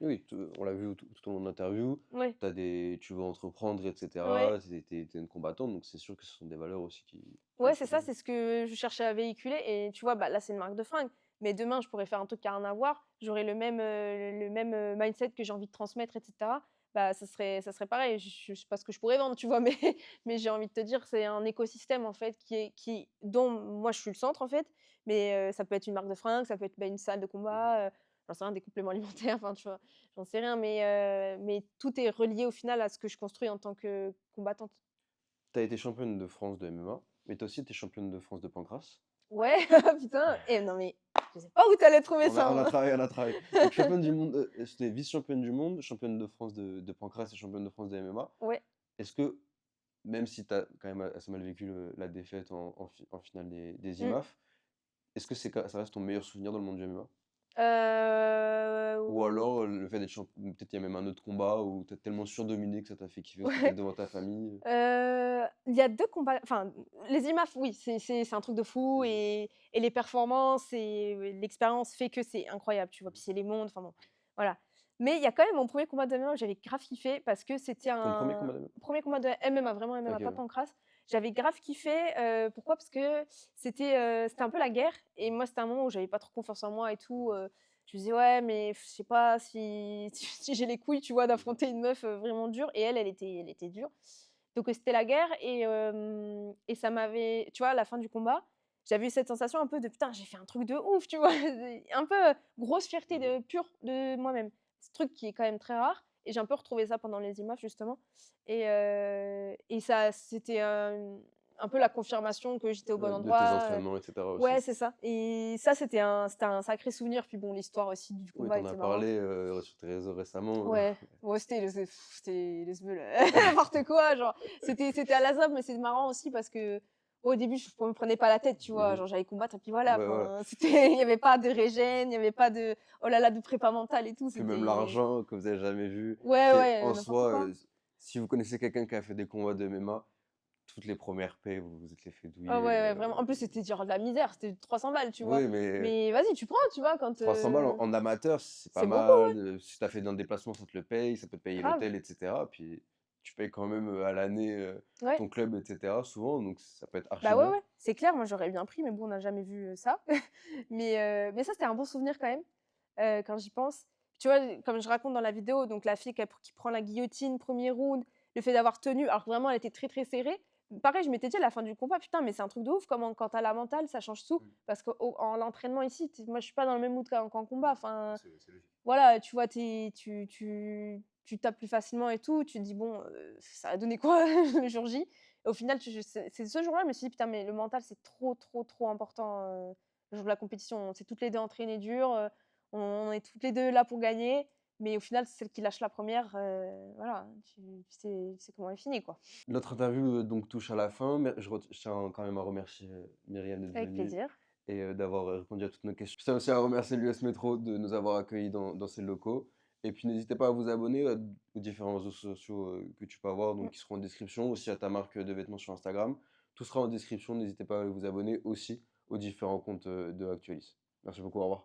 Oui, on l'a vu tout au long de l'interview, ouais, tu veux entreprendre et ouais. cetera, tu es une combattante, donc c'est sûr que ce sont des valeurs aussi qui Ouais, doivent c'est te ça, guider. c'est ce que je cherchais à véhiculer et tu vois, bah, là, c'est une marque de fringues, mais demain, je pourrais faire un truc qui a rien à voir. J'aurais le même, mindset que j'ai envie de transmettre et cetera. Bah, ça serait pareil. Je sais pas ce que je pourrais vendre, tu vois? Mais j'ai envie de te dire, c'est un écosystème, en fait, dont moi, je suis le centre, en fait, mais ça peut être une marque de fringues, ça peut être, bah, une salle de Mmh. combat, j'en sais rien, des compléments alimentaires, enfin, tu vois? J'en sais rien, mais tout est relié, au final, à ce que je construis en tant que combattante. Tu as été championne de France de MMA. Mais toi aussi, tu es championne de France de pancrace. Ouais, putain, et non mais je sais pas où tu allais trouver On a, ça, on a hein. travaillé, on a travaillé. Donc, championne du monde, c'était vice-championne du monde, championne de France de pancrace et championne de France de MMA. Ouais. Est-ce que, même si tu as quand même assez mal vécu la défaite en finale des Mmh. IMAF, est-ce que ça reste ton meilleur souvenir dans le monde du MMA? Ou Ou alors le fait d'être champion, peut-être il y a même un autre combat où tu as tellement surdominé que ça t'a fait kiffer, c'était ouais. peut-être devant ta famille. Il y a 2 combats, enfin, les IMAF, oui, c'est un truc de fou, Mhm. et les performances et l'expérience fait que c'est incroyable, tu vois? Puis c'est les mondes, enfin bon, voilà. Mais il y a quand même mon premier combat de MMA où j'avais grave kiffé parce que c'était Ton premier un combat de MMA? premier combat de MMA, vraiment MMA, Ok, pas ouais. pancrace. J'avais grave kiffé, pourquoi? Parce que c'était un peu la guerre et moi, c'était un moment où j'avais pas trop confiance en moi et tout, je me disais: «Ouais, mais je sais pas si si j'ai les couilles, tu vois, Mhm. d'affronter une meuf, vraiment dure», et elle était dure. Donc c'était la guerre et ça m'avait, tu vois, à la fin du combat, j'avais eu cette sensation un peu de: «Putain, j'ai fait un truc de ouf», tu vois? Un peu, grosse fierté Mhm. de pure de moi-même. Ce truc qui est quand même très rare et j'ai un peu retrouvé ça pendant les IMAF justement et ça c'était, un peu la confirmation que j'étais au bon De tes endroit, entraînements, etc. aussi. ouais, c'est ça, et ça c'était un sacré souvenir. Puis bon, l'histoire aussi du Oui, combat t'en as était marrante. parlé sur tes réseaux récemment. Ouais, ouais, c'était le sbeul, n'importe quoi, genre, c'était à la ZAB, mais c'est marrant aussi parce que au début, je me prenais pas la tête, tu vois? Mhm. Genre, j'allais combattre et puis voilà, Ouais, voilà. enfin, c'était il y avait pas de régène, il y avait pas de: «Oh là là», de prépa mentale et tout, Puis même c'était l'argent que vous avez jamais vu. ouais, Puis ouais, en n'importe soi, quoi. si vous connaissez quelqu'un qui a fait des combats de MMA, toutes les premières paies, vous vous êtes les fait Ah ouais, douiller. ouais, vraiment. En plus, c'était genre de la misère, c'était 300 balles, tu vois? Oui, mais Mais vas-y, tu prends, tu vois? Quand, 300 balles en amateur, c'est pas c'est beaucoup, mal. ouais, Si tu as fait un déplacement, ça te le paye, ça peut te payer grave. l'hôtel, etc. Puis tu payes quand même à l'année Ouais. ton club, etc. souvent, donc ça peut être archi Bah, ouais, bien. ouais, c'est clair, moi j'aurais bien pris, mais bon, on n'a jamais vu, ça. Mais ça, c'était un bon souvenir quand même, quand j'y pense. Tu vois, comme je raconte dans la vidéo, donc la fille qui prend la guillotine, premier round, le fait d'avoir tenu, alors que vraiment elle était très, très serrée. Pareil, je m'étais dit à la fin du combat: «Putain, mais c'est un truc de ouf comment quand tu as la mentale, ça change tout». Mm. Parce qu'en l'entraînement ici, moi je suis pas dans le même mood qu'en combat, Mm. enfin, C'est logique. voilà, tu vois, tu tapes plus facilement et tout, tu te dis: «Bon, ça a donné quoi le jour J?» Et au final, c'est ce jour-là, je me suis dit: «Putain, mais le mental, c'est trop, trop, trop important, le jour de la compétition». On s'est toutes les 2 entraînées dur, on est toutes les 2 là pour gagner, mais au final, celle qui lâche la première, voilà, tu sais comment elle finit, quoi. Notre interview donc touche à la fin, mais je tiens quand même à remercier Myriam d'être Avec venue plaisir. et d'avoir répondu à toutes nos questions. Je tiens aussi à remercier l'US Métro de nous avoir accueillis dans ses locaux. Et puis n'hésitez pas à vous abonner aux différents réseaux sociaux que tu peux avoir, donc Mmh. qui seront en description, aussi à ta marque de vêtements sur Instagram. Tout sera en description, n'hésitez pas à vous abonner aussi aux différents comptes de Actualis. Merci beaucoup, au revoir.